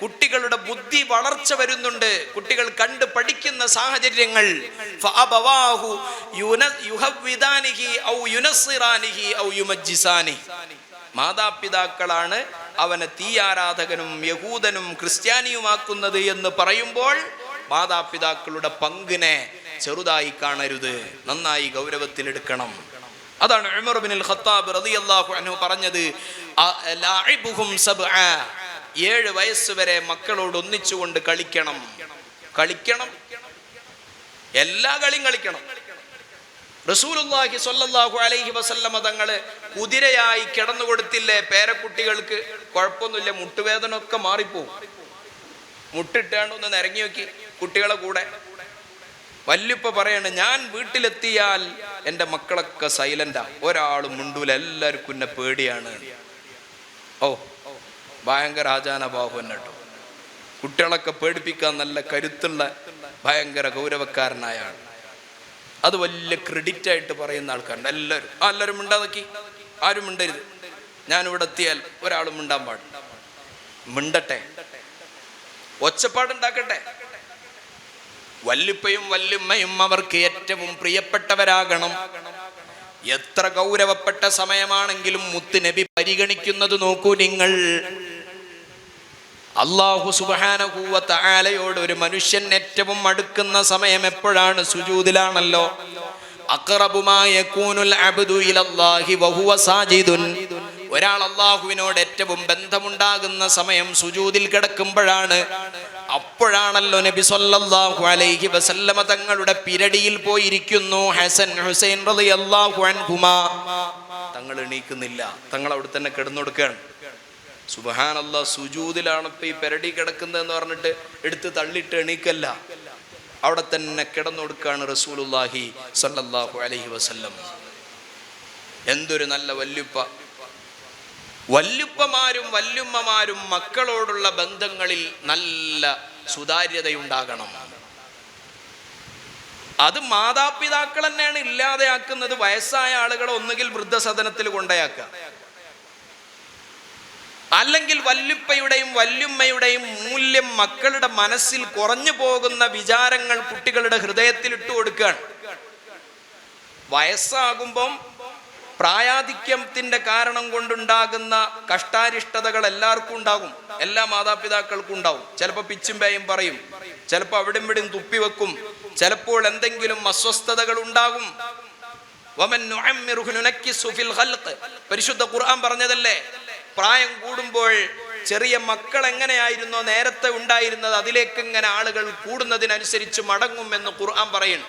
കുട്ടികളുടെ ബുദ്ധി വളർച്ച വരുന്നുണ്ട്. കുട്ടികൾ കണ്ട് പഠിക്കുന്ന സാഹചര്യങ്ങൾ മാതാപിതാക്കളാണ് അവനെ തീയാരാധകനും യഹൂദനും ക്രിസ്ത്യാനിയുമാക്കുന്നത് എന്ന് പറയുമ്പോൾ മാതാപിതാക്കളുടെ പങ്കിനെ ചെറുതായി കാണരുത്, നന്നായി ഗൗരവത്തിലെടുക്കണം. അതാണ് ഉമർ ഇബ്നുൽ ഖത്താബ് റളിയല്ലാഹു അൻഹു പറഞ്ഞത്, ലഅഇബുഹും സബ്അ, 7 വയസ്സ് വരെ മക്കളോട് ഒന്നിച്ചുകൊണ്ട് കളിക്കണം. എല്ലാ കളിയും കളിക്കണം. റസൂലുള്ളാഹി സ്വല്ലല്ലാഹു അലൈഹി വസല്ലമ തങ്ങള് കുതിരയായി കിടന്നു കൊടുത്തില്ലേ പേരക്കുട്ടികൾക്ക്? കുഴപ്പമൊന്നുമില്ല, മുട്ടുവേദന ഒക്കെ മാറിപ്പോവും. മുട്ടിട്ടാണ്ട് ഒന്ന് നിരങ്ങി നോക്കി കുട്ടികളെ കൂടെ. വല്യുപ്പ പറയാണ്, ഞാൻ വീട്ടിലെത്തിയാൽ എൻ്റെ മക്കളൊക്കെ സൈലന്റാ, ഒരാളും മുണ്ടൂല, എല്ലാവർക്കും എന്നെ പേടിയാണ്. ഓ, ഭയങ്കര ആചാനബാഹു എന്നെ കേട്ടോ. കുട്ടികളൊക്കെ പേടിപ്പിക്കാൻ നല്ല കരുത്തുള്ള ഭയങ്കര ഗൗരവക്കാരനായ ആൾ. അത് വലിയ ക്രെഡിറ്റ് ആയിട്ട് പറയുന്ന ആൾക്കാരുണ്ട്. എല്ലാവരും മിണ്ടാതൊക്കി ആരും മിണ്ടരുത്. ഞാനിവിടെ എത്തിയാൽ ഒരാളും മിണ്ടാൻ പാടില്ല. മിണ്ടട്ടെ, ഒച്ചപ്പാടുണ്ടാക്കട്ടെ. വല്ലുപ്പയും വല്ലുമ്മയും അവർക്ക് ഏറ്റവും പ്രിയപ്പെട്ടവരാകണം. എത്ര ഗൗരവപ്പെട്ട സമയമാണെങ്കിലും മുത്ത് നബി പരിഗണിക്കുന്നത് നോക്കൂ നിങ്ങൾ. അല്ലാഹു സുബ്ഹാനഹു വ തആലയോട് ഒരു മനുഷ്യൻ ഏറ്റവും അടുക്കുന്ന സമയം എപ്പോഴാണ്? സുജൂദിലാണല്ലോ. അഖറബു മാ യകൂനുൽ അബ്ദു ഇലല്ലാഹി വഹുവ സാജിദുൻ. ഒരാൾ അല്ലാഹുവിനോട് ഏറ്റവും ബന്ധമുണ്ടാകുന്ന സമയം സുജൂദിൽ കിടക്കുമ്പോഴാണ്. അപ്പോഴാണല്ലോ നബി സല്ലല്ലാഹു അലൈഹി വസല്ലമ തങ്ങളുടെ പിരടിയിൽ പോയിരിക്കുന്നു ഹസൻ ഹുസൈൻ റളിയല്ലാഹു അൻഹുമാ. തങ്ങൾ എണീക്കുന്നില്ല, തങ്ങൾ അവിടെ തന്നെ കിടന്നുകൊടുക്കുകയാണ്. സുബ്ഹാനല്ലാഹ്, സുജൂദിലാണ് ഇപ്പൊ ഈ പിരടി കിടക്കുന്നതെന്ന് പറഞ്ഞിട്ട് എടുത്ത് തള്ളിയിട്ട് എണീക്കല്ല, അവിടെ തന്നെ കിടന്നുകൊടുക്കുകയാണ് റസൂലുള്ളാഹി സല്ലല്ലാഹു അലൈഹി വസല്ലം. എന്തൊരു നല്ല വല്യുപ്പ! വല്യുപ്പമാരും വല്യുമ്മമാരും മക്കളോടുള്ള ബന്ധങ്ങളിൽ നല്ല സുതാര്യതയുണ്ടാകണം. അത് മാതാപിതാക്കൾ തന്നെയാണ് ഇല്ലാതെയാക്കുന്നത്. വയസ്സായ ആളുകളെ ഒന്നുകിൽ വൃദ്ധസദനത്തിൽ കൊണ്ടയാക്കുക, അല്ലെങ്കിൽ വല്യുപ്പയുടെയും വല്യുമ്മയുടെയും മൂല്യം മക്കളുടെ മനസ്സിൽ കുറഞ്ഞു പോകുന്ന വിചാരങ്ങൾ കുട്ടികളുടെ ഹൃദയത്തിൽ ഇട്ടു കൊടുക്കുകയാണ്. വയസ്സാകുമ്പം പ്രായാധിക്യത്തിന്റെ കാരണം കൊണ്ടുണ്ടാകുന്ന കഷ്ടാരിഷ്ടതകൾ എല്ലാവർക്കും ഉണ്ടാകും, എല്ലാ മാതാപിതാക്കൾക്കും ഉണ്ടാവും. ചിലപ്പോൾ പിച്ചും പേയും പറയും, ചിലപ്പോൾ അവിടെയും ഇവിടെയും തുപ്പിവെക്കും, ചിലപ്പോൾ എന്തെങ്കിലും അസ്വസ്ഥതകൾ ഉണ്ടാകും. പരിശുദ്ധ ഖുർആൻ പറഞ്ഞതല്ലേ, പ്രായം കൂടുമ്പോൾ ചെറിയ മക്കൾ എങ്ങനെയായിരുന്നോ നേരത്തെ ഉണ്ടായിരുന്നത് അതിലേക്ക് ഇങ്ങനെ ആളുകൾ കൂടുന്നതിനനുസരിച്ച് മടങ്ങുമെന്ന് ഖുർആൻ പറയുന്നു.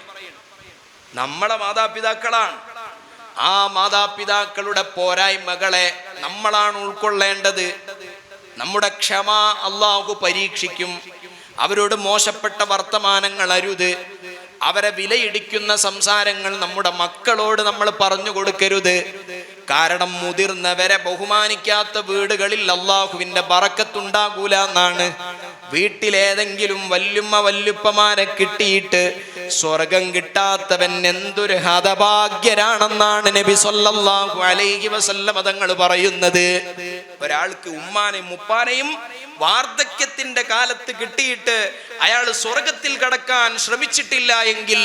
നമ്മളെ മാതാപിതാക്കളാണ്. ആ മാതാപിതാക്കളുടെ പോരായ്മകളെ നമ്മളാണ് ഉൾക്കൊള്ളേണ്ടത്. നമ്മുടെ ക്ഷമ അല്ലാഹു പരീക്ഷിക്കും. അവരോട് മോശപ്പെട്ട വർത്തമാനങ്ങൾ അരുത്. അവരെ വിലയിടിക്കുന്ന സംസാരങ്ങൾ നമ്മുടെ മക്കളോട് നമ്മൾ പറഞ്ഞു കൊടുക്കരുത്. കാരണം മുതിർന്നവരെ ബഹുമാനിക്കാത്ത വീടുകളിൽ അല്ലാഹുവിന്റെ ബറക്കത്തുണ്ടാകൂല എന്നാണ്. വീട്ടിലേതെങ്കിലും വല്യുമ്മ വല്യുപ്പമാരെ കിട്ടിയിട്ട് സ്വർഗം കിട്ടാത്തവൻ എന്തൊരു ഹതഭാഗ്യരാണെന്നാണ് നബി സല്ലല്ലാഹു അലൈഹി വസല്ലം തങ്ങൾ പറയുന്നത്. ഒരാൾക്ക് ഉമ്മാനെയും മുപ്പാനെയും വാർദ്ധക്യത്തിന്റെ കാലത്ത് കിട്ടിയിട്ട് അയാൾ സ്വർഗത്തിൽ കടക്കാൻ ശ്രമിച്ചിട്ടില്ല എങ്കിൽ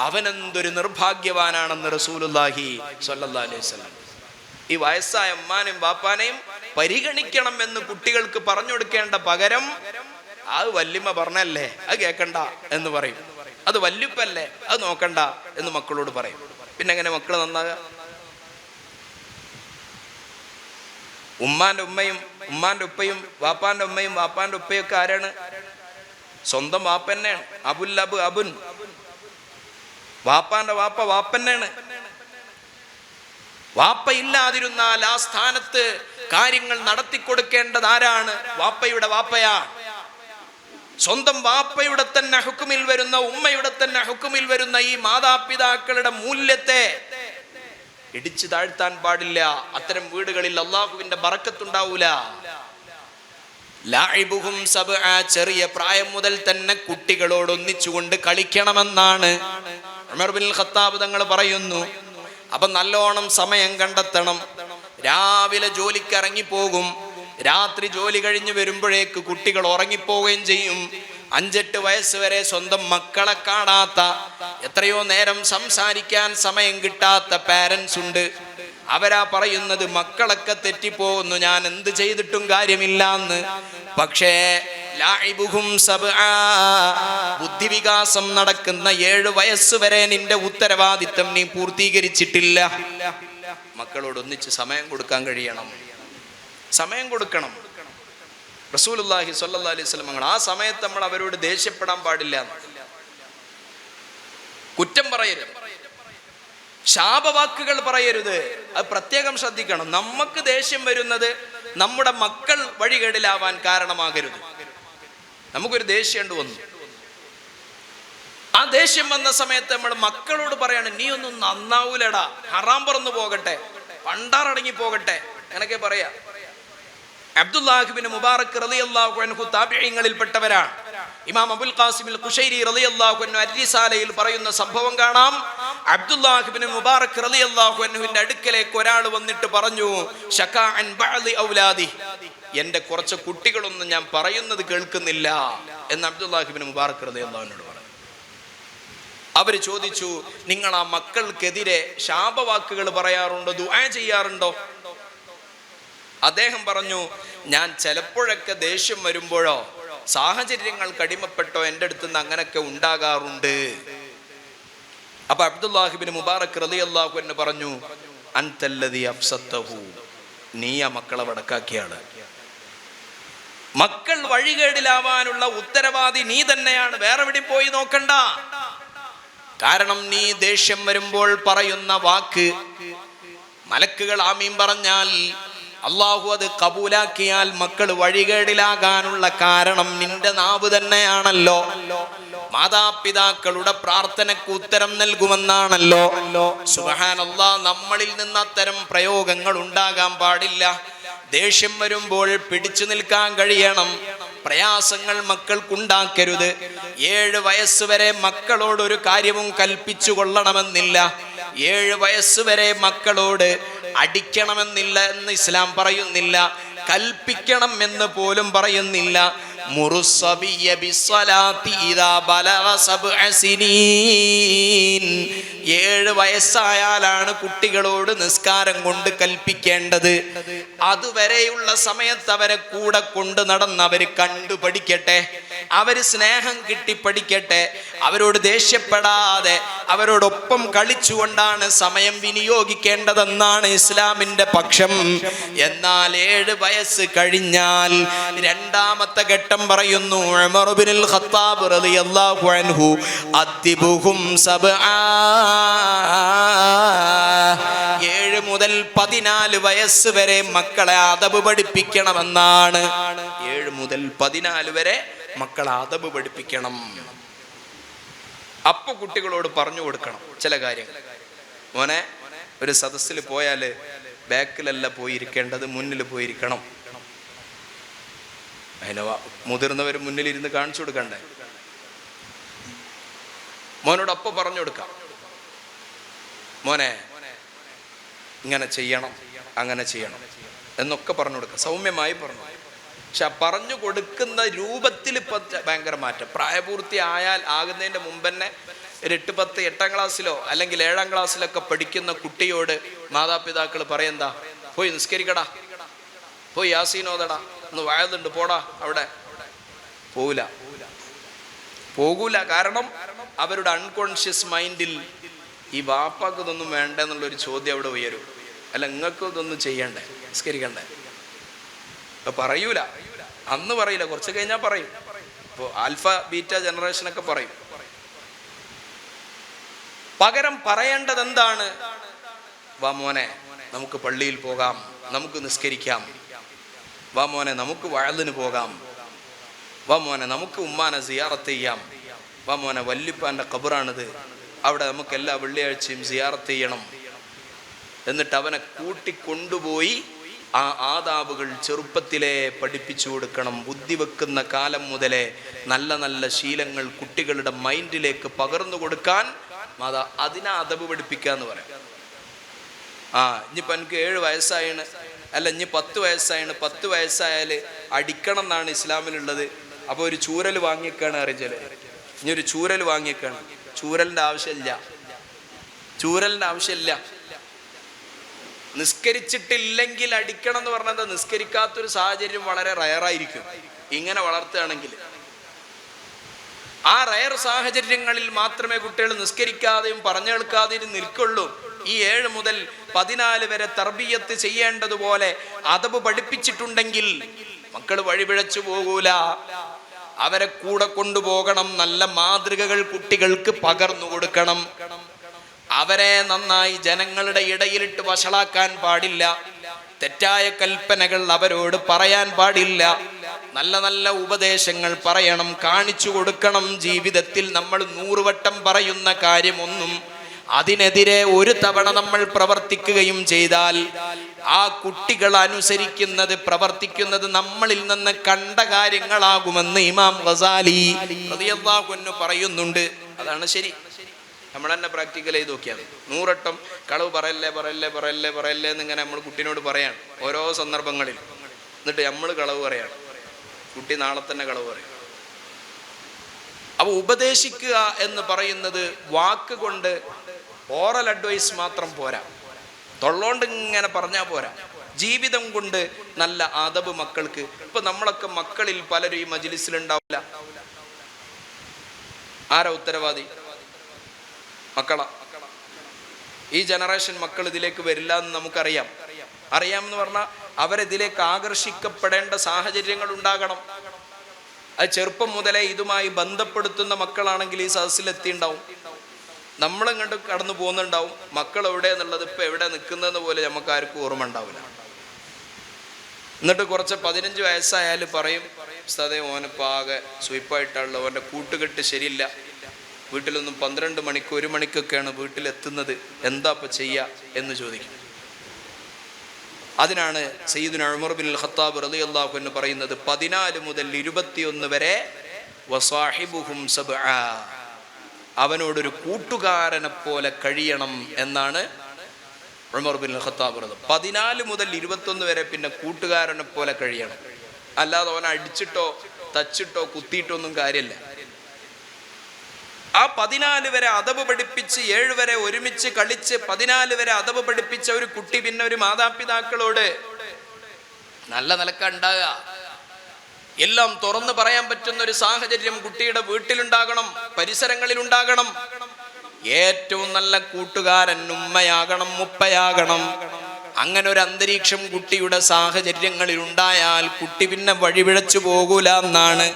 അവനെന്തൊരു നിർഭാഗ്യവാനാണെന്ന് റസൂലുള്ളാഹി സ്വല്ലല്ലാഹു അലൈഹി വസല്ലം. ഈ വയസ്സായ ഉമ്മാനെയും ബാപ്പാനെയും പരിഗണിക്കണം എന്ന് കുട്ടികൾക്ക് പറഞ്ഞു കൊടുക്കേണ്ട പകരം അത് വല്യമ്മ പറഞ്ഞല്ലേ അത് കേൾക്കണ്ട എന്ന് പറയും, അത് വല്യുപ്പല്ലേ അത് നോക്കണ്ട എന്ന് മക്കളോട് പറയും. പിന്നെ എങ്ങനെ മക്കള് നന്നാകുക? ഉമ്മാന്റെ ഉമ്മയും ഉമ്മാന്റെ ഉപ്പയും വാപ്പാന്റെ ഉമ്മയും വാപ്പാന്റെ ഉപ്പയും ഒക്കെ ആരാണ്? സ്വന്തം വാപ്പന്നെയാണ്. അബുൽ അബു അബുൻ, വാപ്പാന്റെ വാപ്പ വാപ്പന്നെയാണ്. വാപ്പ ഇല്ലാതിരുന്നാൽ ആ സ്ഥാനത്ത് കാര്യങ്ങൾ നടത്തിക്കൊടുക്കേണ്ടത് ആരാണ്? വാപ്പയുടെ വാപ്പയാ. സ്വന്തം വാപ്പയുടെ തന്നെ ഹുക്കുമിൽ വരുന്ന, ഉമ്മയുടെ തന്നെ ഹുക്കുമിൽ വരുന്ന ഈ മാതാപിതാക്കളുടെ മൂല്യത്തെ ഇടിച്ചു താഴ്ത്താൻ പാടില്ല. അത്തരം വീടുകളിൽ അല്ലാഹുവിന്റെ ബറക്കത്തുണ്ടാവൂല. ലഅബുഹും സബ്അ, ചെറിയ പ്രായം മുതൽ തന്നെ കുട്ടികളോട് ഒന്നിച്ചുകൊണ്ട് കളിക്കണമെന്നാണ് ഉമർ ബിൻ ഖത്താബ് തങ്ങൾ പറയുന്നു. അപ്പൊ നല്ലോണം സമയം കണ്ടെത്തണം. രാവിലെ ജോലിക്ക് ഇറങ്ങിപ്പോകും, രാത്രി ജോലി കഴിഞ്ഞ് വരുമ്പോഴേക്ക് കുട്ടികൾ ഉറങ്ങിപ്പോവുകയും ചെയ്യും. 5-8 വയസ്സ് വരെ സ്വന്തം മക്കളെ കാണാത്ത, എത്രയോ നേരം സംസാരിക്കാൻ സമയം കിട്ടാത്ത പാരൻസ് ഉണ്ട്. അവരാ പറയുന്നത് മക്കളൊക്കെ തെറ്റിപ്പോകുന്നു, ഞാൻ എന്ത് ചെയ്തിട്ടും കാര്യമില്ലാന്ന്. പക്ഷേ ബുദ്ധിവികാസം നടക്കുന്ന 7 വയസ്സ് വരെ നിന്റെ ഉത്തരവാദിത്തം നീ പൂർത്തീകരിച്ചിട്ടില്ല. മക്കളോട് ഒന്നിച്ച് സമയം കൊടുക്കാൻ കഴിയണം, സമയം കൊടുക്കണം. റസൂലുള്ളാഹി സ്വല്ലല്ലാഹു അലൈഹി വസല്ലം ആ സമയത്ത് നമ്മൾ അവരോട് ദേഷ്യപ്പെടാൻ പാടില്ല, കുറ്റം പറയരുത്, ശാപവാക്കുകൾ പറയരുത്. അത് പ്രത്യേകം ശ്രദ്ധിക്കണം. നമുക്ക് ദേഷ്യം വരുന്നത് നമ്മുടെ മക്കൾ വഴികേടിലാവാൻ കാരണമാകരുത്. നമുക്കൊരു ദേഷ്യം വന്നു, ആ ദേഷ്യം വന്ന സമയത്ത് നമ്മൾ മക്കളോട് പറയാണ്, നീ ഒന്നും നന്നാവൂലടാ, ഹറാം പറന്നു പോകട്ടെ, പണ്ടാറടങ്ങി പോകട്ടെ, അങ്ങനൊക്കെ പറയാ. അബ്ദുല്ലാഹ് ഇബ്നു മുബാറക് റളിയല്ലാഹു അൻഹു താബിഈങ്ങളിൽപ്പെട്ടവരാണ്. ഇമാം അബുൽ ഖാസിം അൽ ഖുശൈരി റളിയല്ലാഹു അൻഹു അർ-റിസാലയിൽ പറയുന്ന സംഭവം കാണാം. അബ്ദുല്ലാഹ് ഇബ്നു മുബാറക് റളിയല്ലാഹു അൻഹുവിന്റെ അടുക്കലേക്ക് ഒരാൾ വന്നിട്ട് പറഞ്ഞു, ശകാ അൻ ബഅദി ഔലാദി, എന്റെ കുറച്ച് കുട്ടികളൊന്നും ഞാൻ പറയുന്നത് കേൾക്കുന്നില്ല എന്ന് അബ്ദുല്ലാഹ് ഇബ്നു മുബാറക് റളിയല്ലാഹു അൻഹു പറഞ്ഞു. അവര് ചോദിച്ചു, നിങ്ങൾ ആ മക്കൾക്കെതിരെ ശാപവാക്കുകൾ പറയാറുണ്ടോ, ദുആ ചെയ്യാറുണ്ടോ? അദ്ദേഹം പറഞ്ഞു, ഞാൻ ചിലപ്പോഴൊക്കെ ദേഷ്യം വരുമ്പോഴോ സാഹചര്യങ്ങൾ കടിമപ്പെട്ടോ എൻ്റെ അടുത്തുനിന്ന് അങ്ങനൊക്കെ ഉണ്ടാകാറുണ്ട്. അപ്പൊ അബ്ദുല്ലാഹ് ഇബ്നു മുബാറക് റളിയല്ലാഹു അൻഹു പറഞ്ഞു, അൻതല്ലദി അഫ്സത്തഹു, നീ ആ മക്കളെ വടക്കാക്കിയാണ്. മക്കൾ വഴികേടിലാവാനുള്ള ഉത്തരവാദി നീ തന്നെയാണ്, വേറെ എവിടെ പോയി നോക്കണ്ട. കാരണം നീ ദേഷ്യം വരുമ്പോൾ പറയുന്ന വാക്ക് മലക്കുകൾ ആമീൻ പറഞ്ഞാൽ, അള്ളാഹു അത് കബൂലാക്കിയാൽ മക്കൾ വഴികേടിലാകാനുള്ള കാരണം നിന്റെ നാവ് തന്നെയാണല്ലോ. മാതാപിതാക്കളുടെ പ്രാർത്ഥനയ്ക്ക് ഉത്തരം നൽകുമെന്നാണല്ലോ. സുബ്ഹാനല്ലാഹ്, നമ്മളിൽ നിന്ന് അത്തരം പ്രയോഗങ്ങൾ ഉണ്ടാകാൻ പാടില്ല. ദേഷ്യം വരുമ്പോൾ പിടിച്ചു നിൽക്കാൻ കഴിയണം. പ്രയാസങ്ങൾ മക്കൾക്കുണ്ടാക്കരുത്. 7 വയസ്സുവരെ മക്കളോട് ഒരു കാര്യവും കൽപ്പിച്ചു കൊള്ളണമെന്നില്ല. 7 വയസ്സുവരെ മക്കളോട് അടിക്കണമെന്നില്ല എന്ന് ഇസ്ലാം പറയുന്നില്ല. കൽപ്പിക്കണം എന്ന് പോലും പറയുന്നില്ല. 7 വയസ്സായാലാണ് കുട്ടികളോട് നിസ്കാരം കൊണ്ട് കൽപ്പിക്കേണ്ടത്. അതുവരെയുള്ള സമയത്ത് അവരെ കൂടെ കൊണ്ട് നടന്ന് അവര് കണ്ടു പഠിക്കട്ടെ, അവര് സ്നേഹം കിട്ടി പഠിക്കട്ടെ. അവരോട് ദേഷ്യപ്പെടാതെ അവരോടൊപ്പം കളിച്ചുകൊണ്ടാണ് സമയം വിനിയോഗിക്കേണ്ടതെന്നാണ് ഇസ്ലാമിന്റെ പക്ഷം. എന്നാൽ 7 വയസ്സ് കഴിഞ്ഞാൽ രണ്ടാമത്തെ ഘട്ടം പറയുന്നു. ഉമർ ഇബ്നുൽ ഖത്താബ് റളിയല്ലാഹു അൻഹു അദ്ദിബുഹും സബ്ആ, 7 മുതൽ 14 വയസ്സ് വരെ മക്കളെ അദബ് പഠിപ്പിക്കണമെന്നാണ്. 7 മുതൽ 14 വരെ മക്കളെ അദബ് പഠിപ്പിക്കണം. അപ്പൊ കുട്ടികളോട് പറഞ്ഞു കൊടുക്കണം ചില കാര്യങ്ങൾ. മോനെ, ഒരു സദസ്സിൽ പോയാല് ബാക്കിലല്ല പോയിരിക്കേണ്ടത്, മുന്നിൽ പോയിരിക്കണം. അതിന് മുതിർന്നവർ മുന്നിലിരുന്ന് കാണിച്ചു കൊടുക്കണ്ടേ? മോനോട് അപ്പൊ പറഞ്ഞു കൊടുക്കാം, മോനെ ഇങ്ങനെ ചെയ്യണം, അങ്ങനെ ചെയ്യണം എന്നൊക്കെ പറഞ്ഞു കൊടുക്കാം. സൗമ്യമായി പറഞ്ഞു. പക്ഷെ പറഞ്ഞു കൊടുക്കുന്ന രൂപത്തിൽ ഇപ്പൊ ഭയങ്കര മാറ്റം. പ്രായപൂർത്തി ആകുന്നതിന്റെ മുമ്പ് തന്നെ ഒരു 8-10 8ാം ക്ലാസ്സിലോ അല്ലെങ്കിൽ 7ാം ക്ലാസ്സിലൊക്കെ പഠിക്കുന്ന കുട്ടിയോട് മാതാപിതാക്കൾ പറയെന്താ, പോയി നിസ്കരിക്കടാ, പോയി യാസീനോദടാ, ഒന്ന് വായതുണ്ട് പോടാ. അവിടെ പോകൂല. കാരണം അവരുടെ അൺകോൺഷ്യസ് മൈൻഡിൽ ഈ വാപ്പാക്ക് ഇതൊന്നും വേണ്ട എന്നുള്ളൊരു ചോദ്യം അവിടെ ഉയരും. അല്ല, നിങ്ങൾക്ക് ഇതൊന്നും ചെയ്യണ്ടേ, നിസ്കരിക്കണ്ടേ? പറയൂല, അന്ന് പറയില്ല, കുറച്ച് കഴിഞ്ഞാൽ പറയും. ഇപ്പോൾ ആൽഫ ബീറ്റ ജനറേഷനൊക്കെ പറയും. പകരം പറയേണ്ടത് എന്താണ്? വാ മോനെ, നമുക്ക് പള്ളിയിൽ പോകാം, നമുക്ക് നിസ്കരിക്കാം. വാ മോനെ, നമുക്ക് വഅദിന് പോകാം. വാ മോനെ, നമുക്ക് ഉമ്മാനെ സിയാറത്ത് ചെയ്യാം. വാ മോനെ, വല്യുപ്പാൻ്റെ ഖബറാണിത്, അവിടെ നമുക്ക് എല്ലാ വെള്ളിയാഴ്ചയും സിയാറത്ത് ചെയ്യണം. എന്നിട്ട് അവനെ കൂട്ടിക്കൊണ്ടുപോയി ആ ആദാബുകൾ ചെറുപ്പത്തിലേ പഠിപ്പിച്ചു കൊടുക്കണം. ബുദ്ധി വെക്കുന്ന കാലം മുതലേ നല്ല നല്ല ശീലങ്ങൾ കുട്ടികളുടെ മൈൻഡിലേക്ക് പകർന്നു കൊടുക്കാൻ അതിനെ അദബ് പഠിപ്പിക്കുക എന്ന് പറയാം. ഇനിയിപ്പോൾ എനിക്ക് 7 വയസ്സായാണ്, അല്ല ഇനി 10 വയസ്സായാണ്, 10 വയസ്സായാൽ അടിക്കണം എന്നാണ് ഇസ്ലാമിലുള്ളത്. അപ്പോൾ ഒരു ചൂരൽ വാങ്ങിയേക്കാണ് അറിയിച്ചാല്, ഇനി ഒരു ചൂരൽ വാങ്ങിയേക്കാണ്. ചൂരലിൻ്റെ ആവശ്യമില്ല. നിസ്കരിച്ചിട്ടില്ലെങ്കിൽ അടിക്കണം എന്ന് പറഞ്ഞാൽ നിസ്കരിക്കാത്തൊരു സാഹചര്യം വളരെ റയറായിരിക്കും ഇങ്ങനെ വളർത്തുകയാണെങ്കിൽ. ആ റയർ സാഹചര്യങ്ങളിൽ മാത്രമേ കുട്ടികൾ നിസ്കരിക്കാതെയും പറഞ്ഞു കേൾക്കാതെയും നിൽക്കുള്ളൂ. ഈ 7 മുതൽ 14 വരെ തർബിയത്ത് ചെയ്യേണ്ടതുപോലെ അദബ് പഠിപ്പിച്ചിട്ടുണ്ടെങ്കിൽ മക്കൾ വഴിപിഴച്ചു പോകൂല. അവരെ കൂടെ കൊണ്ടുപോകണം. നല്ല മാതൃകകൾ കുട്ടികൾക്ക് പകർന്നു കൊടുക്കണം. അവരെ നന്നായി ജനങ്ങളുടെ ഇടയിലിട്ട് വഷളാക്കാൻ പാടില്ല. തെറ്റായ കൽപ്പനകൾ അവരോട് പറയാൻ പാടില്ല. നല്ല നല്ല ഉപദേശങ്ങൾ പറയണം, കാണിച്ചു കൊടുക്കണം. ജീവിതത്തിൽ നമ്മൾ 100 വട്ടം പറയുന്ന കാര്യമൊന്നും അതിനെതിരെ ഒരു തവണ നമ്മൾ പ്രവർത്തിക്കുകയും ചെയ്താൽ ആ കുട്ടികൾ അനുസരിക്കുന്നത് പ്രവർത്തിക്കുന്നത് നമ്മളിൽ നിന്ന് കണ്ട കാര്യങ്ങളാകുമെന്ന് ഇമാം ഗസാലി റളിയല്ലാഹു അൻഹു പറയുന്നുണ്ട്. അതാണ് ശരി. നമ്മൾ തന്നെ പ്രാക്ടിക്കൽ ചെയ്ത് നോക്കിയാൽ 100 വട്ടം കളവ് പറയല്ലേ പറയല്ലേ പറയല്ലേ പറയല്ലേ എന്നിങ്ങനെ നമ്മൾ കുട്ടീനോട് പറയാണ് ഓരോ സന്ദർഭങ്ങളിൽ. എന്നിട്ട് നമ്മൾ കളവ് പറയാണ്, കുട്ടി നാളെ തന്നെ കളവ് പറയും. അപ്പോൾ ഉപദേശിക്കുക എന്ന് പറയുന്നത് വാക്ക് കൊണ്ട് ഓറൽ അഡ്വൈസ് മാത്രം പോരാ, തൊള്ളോണ്ട് ഇങ്ങനെ പറഞ്ഞാൽ പോരാ, ജീവിതം കൊണ്ട് നല്ല അദബ് മക്കൾക്ക്. ഇപ്പൊ നമ്മളൊക്കെ മക്കളിൽ പലരും ഈ മജ്‌ലിസിലുണ്ടാവില്ല. ആരാ ഉത്തരവാദി? മക്കളാ. ഈ ജനറേഷൻ മക്കൾ ഇതിലേക്ക് വരില്ല എന്ന് നമുക്കറിയാം. അറിയാമെന്ന് പറഞ്ഞാൽ അവരിതിലേക്ക് ആകർഷിക്കപ്പെടേണ്ട സാഹചര്യങ്ങൾ ഉണ്ടാകണം. അത് ചെറുപ്പം മുതലേ ഇതുമായി ബന്ധപ്പെടുത്തുന്ന മക്കളാണെങ്കിൽ ഈ സദസ്സിലെത്തിണ്ടാവും. നമ്മളിങ്ങോട്ട് കടന്നു പോകുന്നുണ്ടാവും. മക്കൾ എവിടെ എന്നുള്ളത് ഇപ്പം എവിടെ നിൽക്കുന്നതെന്ന് പോലെ നമുക്ക് ആർക്കും ഓർമ്മ ഉണ്ടാവില്ല. എന്നിട്ട് കുറച്ച് 15 വയസ്സായാലും പറയും, ഉസ്താദേ ഓനിപ്പോൾ ആകെ സ്വീപ്പായിട്ടുള്ള ഓൻ്റെ കൂട്ടുകെട്ട് ശരിയില്ല, വീട്ടിലൊന്നും 12 മണിക്ക് 1 മണിക്കൊക്കെയാണ് വീട്ടിലെത്തുന്നത്, എന്താ ഇപ്പം ചെയ്യുക എന്ന് ചോദിക്കും. അതിനാണ് സയ്യിദുന ഉമർ ബിൻ ഖത്താബ് റളിയല്ലാഹു അൻഹു പറയുന്നത് 14 മുതൽ 21 വരെ വസാഹിബുഹും സബ്ആ, അവനോടൊരു കൂട്ടുകാരനെ പോലെ കഴിയണം എന്നാണ് ഉമർ ബിൻ ഖത്താബ് പറഞ്ഞത്. 14 മുതൽ 21 വരെ പിന്നെ കൂട്ടുകാരനെ പോലെ കഴിയണം. അല്ലാതെ അവനെ അടിച്ചിട്ടോ തച്ചിട്ടോ കുത്തിയിട്ടോ ഒന്നും കാര്യമില്ല. ആ 14 വരെ അദബ് പഠിപ്പിച്ച് 7 വരെ ഒരുമിച്ച് കളിച്ച് 14 വരെ അദബ് പഠിപ്പിച്ച ഒരു കുട്ടി പിന്നെ ഒരു മാതാപിതാക്കളോട് നല്ല നിലക്കുണ്ടാകുക. എല്ലാം തുറന്നു പറയാൻ പറ്റുന്ന ഒരു സാഹചര്യം കുട്ടിയുടെ വീട്ടിലുണ്ടാകണം, പരിസരങ്ങളിൽ ഉണ്ടാകണം. ഏറ്റവും നല്ല കൂട്ടുകാരൻ ഉമ്മയാകണം, ഉപ്പയാകണം. അങ്ങനെ ഒരു അന്തരീക്ഷം കുട്ടിയുടെ സാഹചര്യങ്ങളിൽ ഉണ്ടായാൽ കുട്ടി പിന്നെ വഴിപിഴച്ചു പോകൂല എന്നാണ്.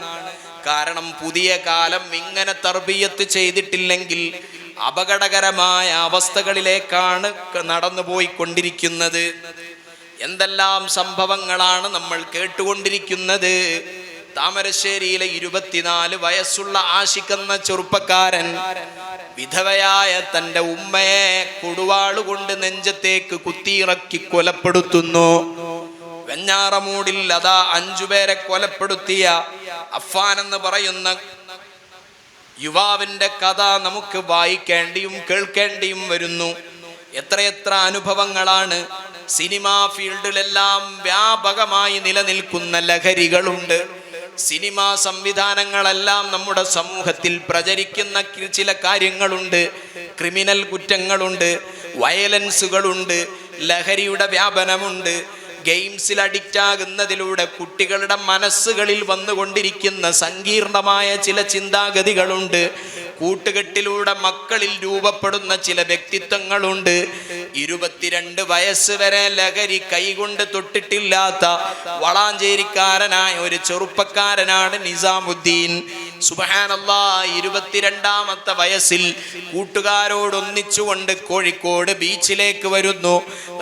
കാരണം പുതിയ കാലം ഇങ്ങനെ തർബിയത്ത് ചെയ്തിട്ടില്ലെങ്കിൽ അപകടകരമായ അവസ്ഥകളിലേക്കാണ് നടന്നു പോയിക്കൊണ്ടിരിക്കുന്നത്. എന്തെല്ലാം സംഭവങ്ങളാണ് നമ്മൾ കേട്ടുകൊണ്ടിരിക്കുന്നത്. താമരശ്ശേരിയിലെ 24 വയസ്സുള്ള ആശിക്കുന്ന ചെറുപ്പക്കാരൻ വിധവയായ തൻ്റെ ഉമ്മയെ കൊടുവാളുകൊണ്ട് നെഞ്ചത്തേക്ക് കുത്തിയിറക്കി കൊലപ്പെടുത്തുന്നു. വെഞ്ഞാറമൂടിൽ അതാ 5 പേരെ കൊലപ്പെടുത്തിയ അഫ്ഫാൻ എന്ന് പറയുന്ന യുവാവിന്റെ കഥ നമുക്ക് വായിക്കേണ്ടിയും കേൾക്കേണ്ടിയും വരുന്നു. എത്രയെത്ര അനുഭവങ്ങളാണ്. സിനിമാ ഫീൽഡിലെല്ലാം വ്യാപകമായി നിലനിൽക്കുന്ന ലഹരികളുണ്ട്. സിനിമാ സംവിധാനങ്ങളെല്ലാം നമ്മുടെ സമൂഹത്തിൽ പ്രചരിക്കുന്ന ചില കാര്യങ്ങളുണ്ട്. ക്രിമിനൽ കുറ്റങ്ങളുണ്ട്, വയലൻസുകളുണ്ട്, ലഹരിയുടെ വ്യാപനമുണ്ട്. ഗെയിംസിൽ അഡിക്റ്റ് ആകുന്നതിലൂടെ കുട്ടികളുടെ മനസ്സുകളിൽ വന്നുകൊണ്ടിരിക്കുന്ന സങ്കീർണമായ ചില ചിന്താഗതികളുണ്ട്. കൂട്ടുകെട്ടിലൂടെ മക്കളിൽ രൂപപ്പെടുന്ന ചില വ്യക്തിത്വങ്ങളുണ്ട്. 22 വയസ്സ് വരെ ലഹരി കൈകൊണ്ട് തൊട്ടിട്ടില്ലാത്ത വളാഞ്ചേരിക്കാരനായ ഒരു ചെറുപ്പക്കാരനാണ് നിസാമുദ്ദീൻ. സുബ്ഹാനല്ലാഹ്, 22ാമത്തെ വയസ്സിൽ കൂട്ടുകാരോടൊന്നിച്ചുകൊണ്ട് കോഴിക്കോട് ബീച്ചിലേക്ക് വരുന്നു.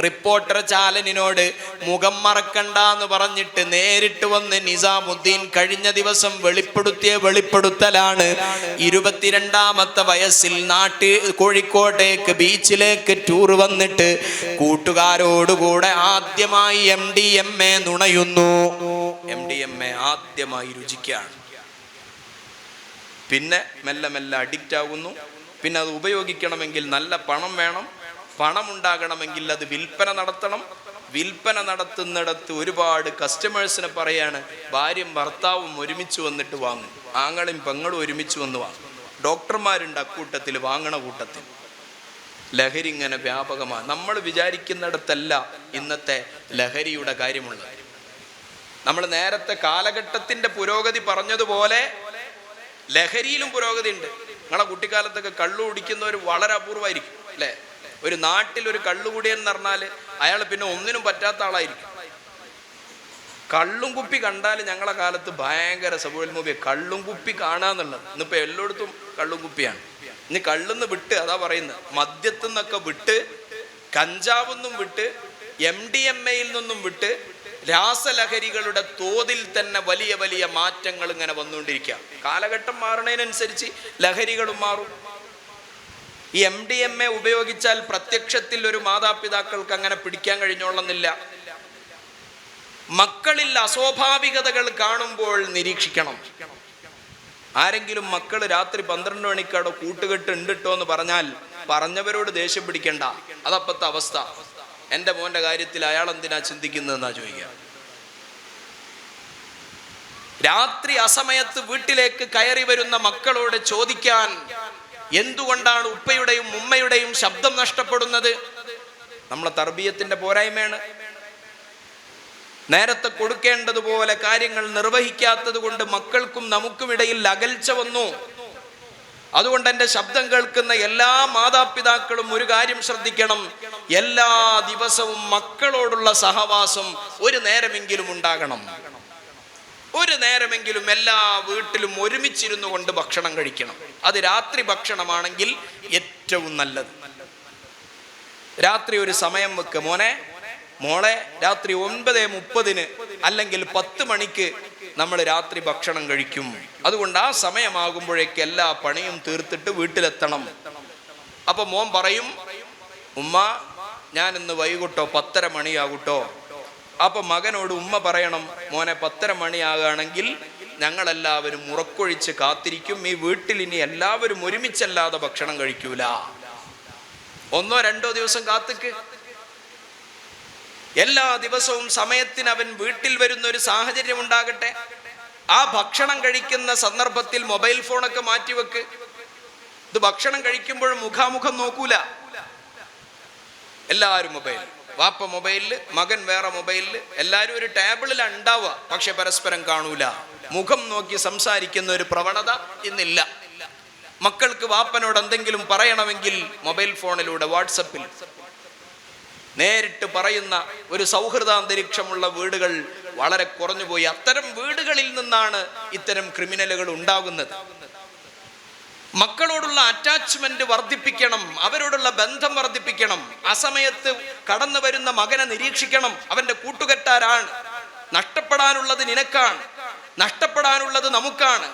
റിപ്പോർട്ടർ ചാലനിനോട് മുഖം മറക്കണ്ടെന്ന് പറഞ്ഞിട്ട് നേരിട്ട് വന്ന് നിസാമുദ്ദീൻ കഴിഞ്ഞ ദിവസം വെളിപ്പെടുത്തിയ വെളിപ്പെടുത്തലാണ്. 22ാമത്തെ വയസ്സിൽ കോഴിക്കോട്ടേക്ക് ബീച്ചിലേക്ക് ടൂർ വന്നിട്ട് കൂട്ടുകാരോടുകൂടെ ആദ്യമായി MDMA നുണയുന്നു. MDMA ആദ്യമായി രുചിക്കുകയാണ്. പിന്നെ മെല്ലെ മെല്ലെ അഡിക്റ്റ് ആകുന്നു. പിന്നെ അത് ഉപയോഗിക്കണമെങ്കിൽ നല്ല പണം വേണം. പണം ഉണ്ടാകണമെങ്കിൽ അത് വിൽപ്പന നടത്തണം. വിൽപ്പന നടത്തുന്നിടത്ത് ഒരുപാട് കസ്റ്റമേഴ്സിനെ പറയാണ്, ഭാര്യയും ഭർത്താവും ഒരുമിച്ച് വന്നിട്ട് വാങ്ങും, ആങ്ങളും പെങ്ങളും ഒരുമിച്ച് വന്ന് വാങ്ങും. ഡോക്ടർമാരുണ്ട് അക്കൂട്ടത്തിൽ, വാങ്ങണ കൂട്ടത്തിൽ. ലഹരി ഇങ്ങനെ വ്യാപകമാണ്. നമ്മൾ വിചാരിക്കുന്നിടത്തല്ല ഇന്നത്തെ ലഹരിയുടെ കാര്യമുള്ളത്. നമ്മൾ നേരത്തെ കാലഘട്ടത്തിൻ്റെ പുരോഗതി പറഞ്ഞതുപോലെ ലഹരിയിലും പുരോഗതി ഉണ്ട്. നിങ്ങളെ കുട്ടിക്കാലത്തൊക്കെ കള്ളു കുടിക്കുന്നവർ വളരെ അപൂർവമായിരിക്കും അല്ലേ? ഒരു നാട്ടിൽ ഒരു കള്ളുകുടിയൻ എന്ന് പറഞ്ഞാൽ അയാൾ പിന്നെ ഒന്നിനും പറ്റാത്ത ആളായിരിക്കും. കള്ളും കുപ്പി കണ്ടാൽ ഞങ്ങളെ കാലത്ത് ഭയങ്കര സബുൽ മൂബിയ കള്ളും കുപ്പി കാണാന്നുള്ളത്. ഇന്നിപ്പോൾ എല്ലായിടത്തും കള്ളും കുപ്പിയാണ്. ഇനി കള്ളുന്ന് വിട്ട്, അതാ പറയുന്നത്, മദ്യത്തു നിന്നൊക്കെ വിട്ട്, കഞ്ചാവൊന്നും വിട്ട്, MDMAയിൽ നിന്നും വിട്ട്, രാസലഹരികളുടെ തോതിൽ തന്നെ വലിയ വലിയ മാറ്റങ്ങൾ ഇങ്ങനെ വന്നുകൊണ്ടിരിക്കുക. കാലഘട്ടം മാറുന്നതിനനുസരിച്ച് ലഹരികളും മാറും. ഈ MDMA ഉപയോഗിച്ചാൽ പ്രത്യക്ഷത്തിൽ ഒരു മാതാപിതാക്കൾക്ക് അങ്ങനെ പിടിക്കാൻ കഴിഞ്ഞോളന്നില്ല. മക്കളിൽ അസ്വാഭാവികതകൾ കാണുമ്പോൾ നിരീക്ഷിക്കണം. ആരെങ്കിലും മക്കൾ രാത്രി 12 മണിക്കവിടെ കൂട്ടുകെട്ട് ഉണ്ടിട്ടോ എന്ന് പറഞ്ഞാൽ പറഞ്ഞവരോട് ദേഷ്യം പിടിക്കണ്ട, അതപ്പത്തെ അവസ്ഥ. എൻ്റെ മോൻ്റെ കാര്യത്തിൽ അയാൾ എന്തിനാ ചിന്തിക്കുന്നതെന്നാ ചോദിക്കുക. രാത്രി അസമയത്ത് വീട്ടിലേക്ക് കയറി വരുന്ന മക്കളോട് ചോദിക്കാൻ എന്തുകൊണ്ടാണ് ഉപ്പയുടെയും ഉമ്മയുടെയും ശബ്ദം നഷ്ടപ്പെടുന്നത്? നമ്മളെ തർബീയത്തിന്റെ പോരായ്മയാണ്. നേരത്തെ കൊടുക്കേണ്ടതുപോലെ കാര്യങ്ങൾ നിർവഹിക്കാത്തത് കൊണ്ട് മക്കൾക്കും നമുക്കും ഇടയിൽ അകൽച്ച വന്നു. അതുകൊണ്ട് എൻ്റെ ശബ്ദം കേൾക്കുന്ന എല്ലാ മാതാപിതാക്കളും ഒരു കാര്യം ശ്രദ്ധിക്കണം. എല്ലാ ദിവസവും മക്കളോടുള്ള സഹവാസം ഒരു നേരമെങ്കിലും ഉണ്ടാകണം. ഒരു നേരമെങ്കിലും എല്ലാ വീട്ടിലും ഒരുമിച്ചിരുന്നു കൊണ്ട് ഭക്ഷണം കഴിക്കണം. അത് രാത്രി ഭക്ഷണമാണെങ്കിൽ ഏറ്റവും നല്ലത്. രാത്രി ഒരു സമയം വെക്ക്, മോളെ രാത്രി 9:30 അല്ലെങ്കിൽ 10 മണിക്ക് നമ്മൾ രാത്രി ഭക്ഷണം കഴിക്കും. അതുകൊണ്ട് ആ സമയമാകുമ്പോഴേക്ക് എല്ലാ പണിയും തീർത്തിട്ട് വീട്ടിലെത്തണം. അപ്പൊ മോൻ പറയും, ഉമ്മ ഞാൻ ഇന്ന് വൈകിട്ടോ 10:30 മണിയാകൂട്ടോ. അപ്പൊ മകനോട് ഉമ്മ പറയണം, മോനെ 10:30 മണിയാകുകയാണെങ്കിൽ ഞങ്ങളെല്ലാവരും ഉറക്കൊഴിച്ച് കാത്തിരിക്കും. ഈ വീട്ടിൽ ഇനി എല്ലാവരും ഒരുമിച്ചല്ലാതെ ഭക്ഷണം കഴിക്കൂല. 1-2 ദിവസം കാത്തിക്ക്. എല്ലാ ദിവസവും സമയത്തിന് അവൻ വീട്ടിൽ വരുന്ന ഒരു സാഹചര്യം ഉണ്ടാകട്ടെ. ആ ഭക്ഷണം കഴിക്കുന്ന സന്ദർഭത്തിൽ മൊബൈൽ ഫോണൊക്കെ മാറ്റിവെക്ക്. ഇത് ഭക്ഷണം കഴിക്കുമ്പോൾ മുഖാമുഖം നോക്കൂല, എല്ലാവരും മൊബൈൽ. വാപ്പ മൊബൈലില്, മകൻ വേറെ മൊബൈലില്, എല്ലാവരും ഒരു ടേബിളിലാണ് ഉണ്ടാവുക, പക്ഷെ പരസ്പരം കാണൂല. മുഖം നോക്കി സംസാരിക്കുന്ന ഒരു പ്രവണത ഇന്നില്ല. മക്കൾക്ക് വാപ്പനോട് എന്തെങ്കിലും പറയണമെങ്കിൽ മൊബൈൽ ഫോണിലൂടെ, വാട്സപ്പിൽ നേരിട്ട് പറയുന്ന ഒരു സൗഹൃദാന്തരീക്ഷമുള്ള വീടുകൾ വളരെ കുറഞ്ഞുപോയി. അത്തരം വീടുകളിൽ നിന്നാണ് ഇത്തരം ക്രിമിനലുകൾ ഉണ്ടാകുന്നത്. മക്കളോടുള്ള അറ്റാച്ച്മെന്റ് വർദ്ധിപ്പിക്കണം, അവരോടുള്ള ബന്ധം വർദ്ധിപ്പിക്കണം. അസമയത്ത് കടന്നു വരുന്ന മകനെ നിരീക്ഷിക്കണം. അവന്റെ കൂട്ടുകെട്ടാരാണ്? നഷ്ടപ്പെടാനുള്ളത് നിനക്കാണ്, നഷ്ടപ്പെടാനുള്ളത് നമുക്കാണ്.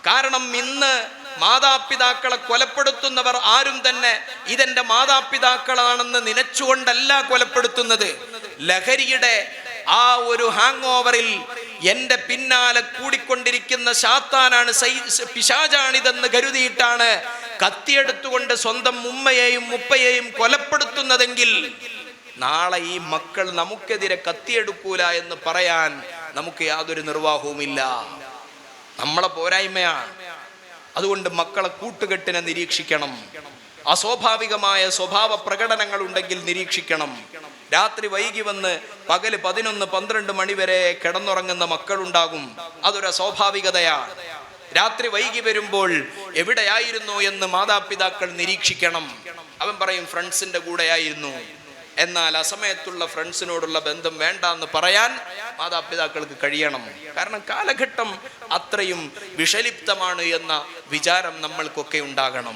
കാരണം ഇന്ന് മാതാപിതാക്കളെ കൊലപ്പെടുത്തുന്നവർ ആരും തന്നെ ഇതെന്റെ മാതാപിതാക്കളാണെന്ന് നനച്ചുകൊണ്ടല്ല കൊലപ്പെടുത്തുന്നത്. ലഹരിയുടെ ആ ഒരു ഹാങ് ഓവറിൽ എന്റെ പിന്നാലെ കൂടിക്കൊണ്ടിരിക്കുന്ന ശാത്താനാണ്, പിശാചാണിതെന്ന് കരുതിയിട്ടാണ് കത്തിയെടുത്തുകൊണ്ട് സ്വന്തം ഉമ്മയെയും ഉപ്പയെയും കൊലപ്പെടുത്തുന്നതെങ്കിൽ നാളെ ഈ മക്കൾ നമുക്കെതിരെ കത്തിയെടുക്കൂല എന്ന് പറയാൻ നമുക്ക് യാതൊരു നിർവാഹവുമില്ല. നമ്മളെ പോരായ്മയാണ്. അതുകൊണ്ട് മക്കളെ കൂട്ടുകെട്ടിനെ നിരീക്ഷിക്കണം. അസ്വാഭാവികമായ സ്വഭാവ പ്രകടനങ്ങൾ ഉണ്ടെങ്കിൽ നിരീക്ഷിക്കണം. രാത്രി വൈകി വന്ന് പകല് 11-12 മണി വരെ കിടന്നുറങ്ങുന്ന മക്കളുണ്ടാകും. അതൊരു അസ്വാഭാവികതയാണ്. രാത്രി വൈകി വരുമ്പോൾ എവിടെയായിരുന്നു എന്ന് മാതാപിതാക്കൾ നിരീക്ഷിക്കണം. അവൻ പറയും ഫ്രണ്ട്സിന്റെ കൂടെയായിരുന്നു. എന്നാൽ അസമയത്തുള്ള ഫ്രണ്ട്സിനോടുള്ള ബന്ധം വേണ്ട എന്ന് പറയാൻ മാതാപിതാക്കൾക്ക് കഴിയണം. കാരണം കാലഘട്ടം അത്രയും വിഷലിപ്തമാണ് എന്ന വിചാരം നമ്മൾക്കൊക്കെ ഉണ്ടാകണം.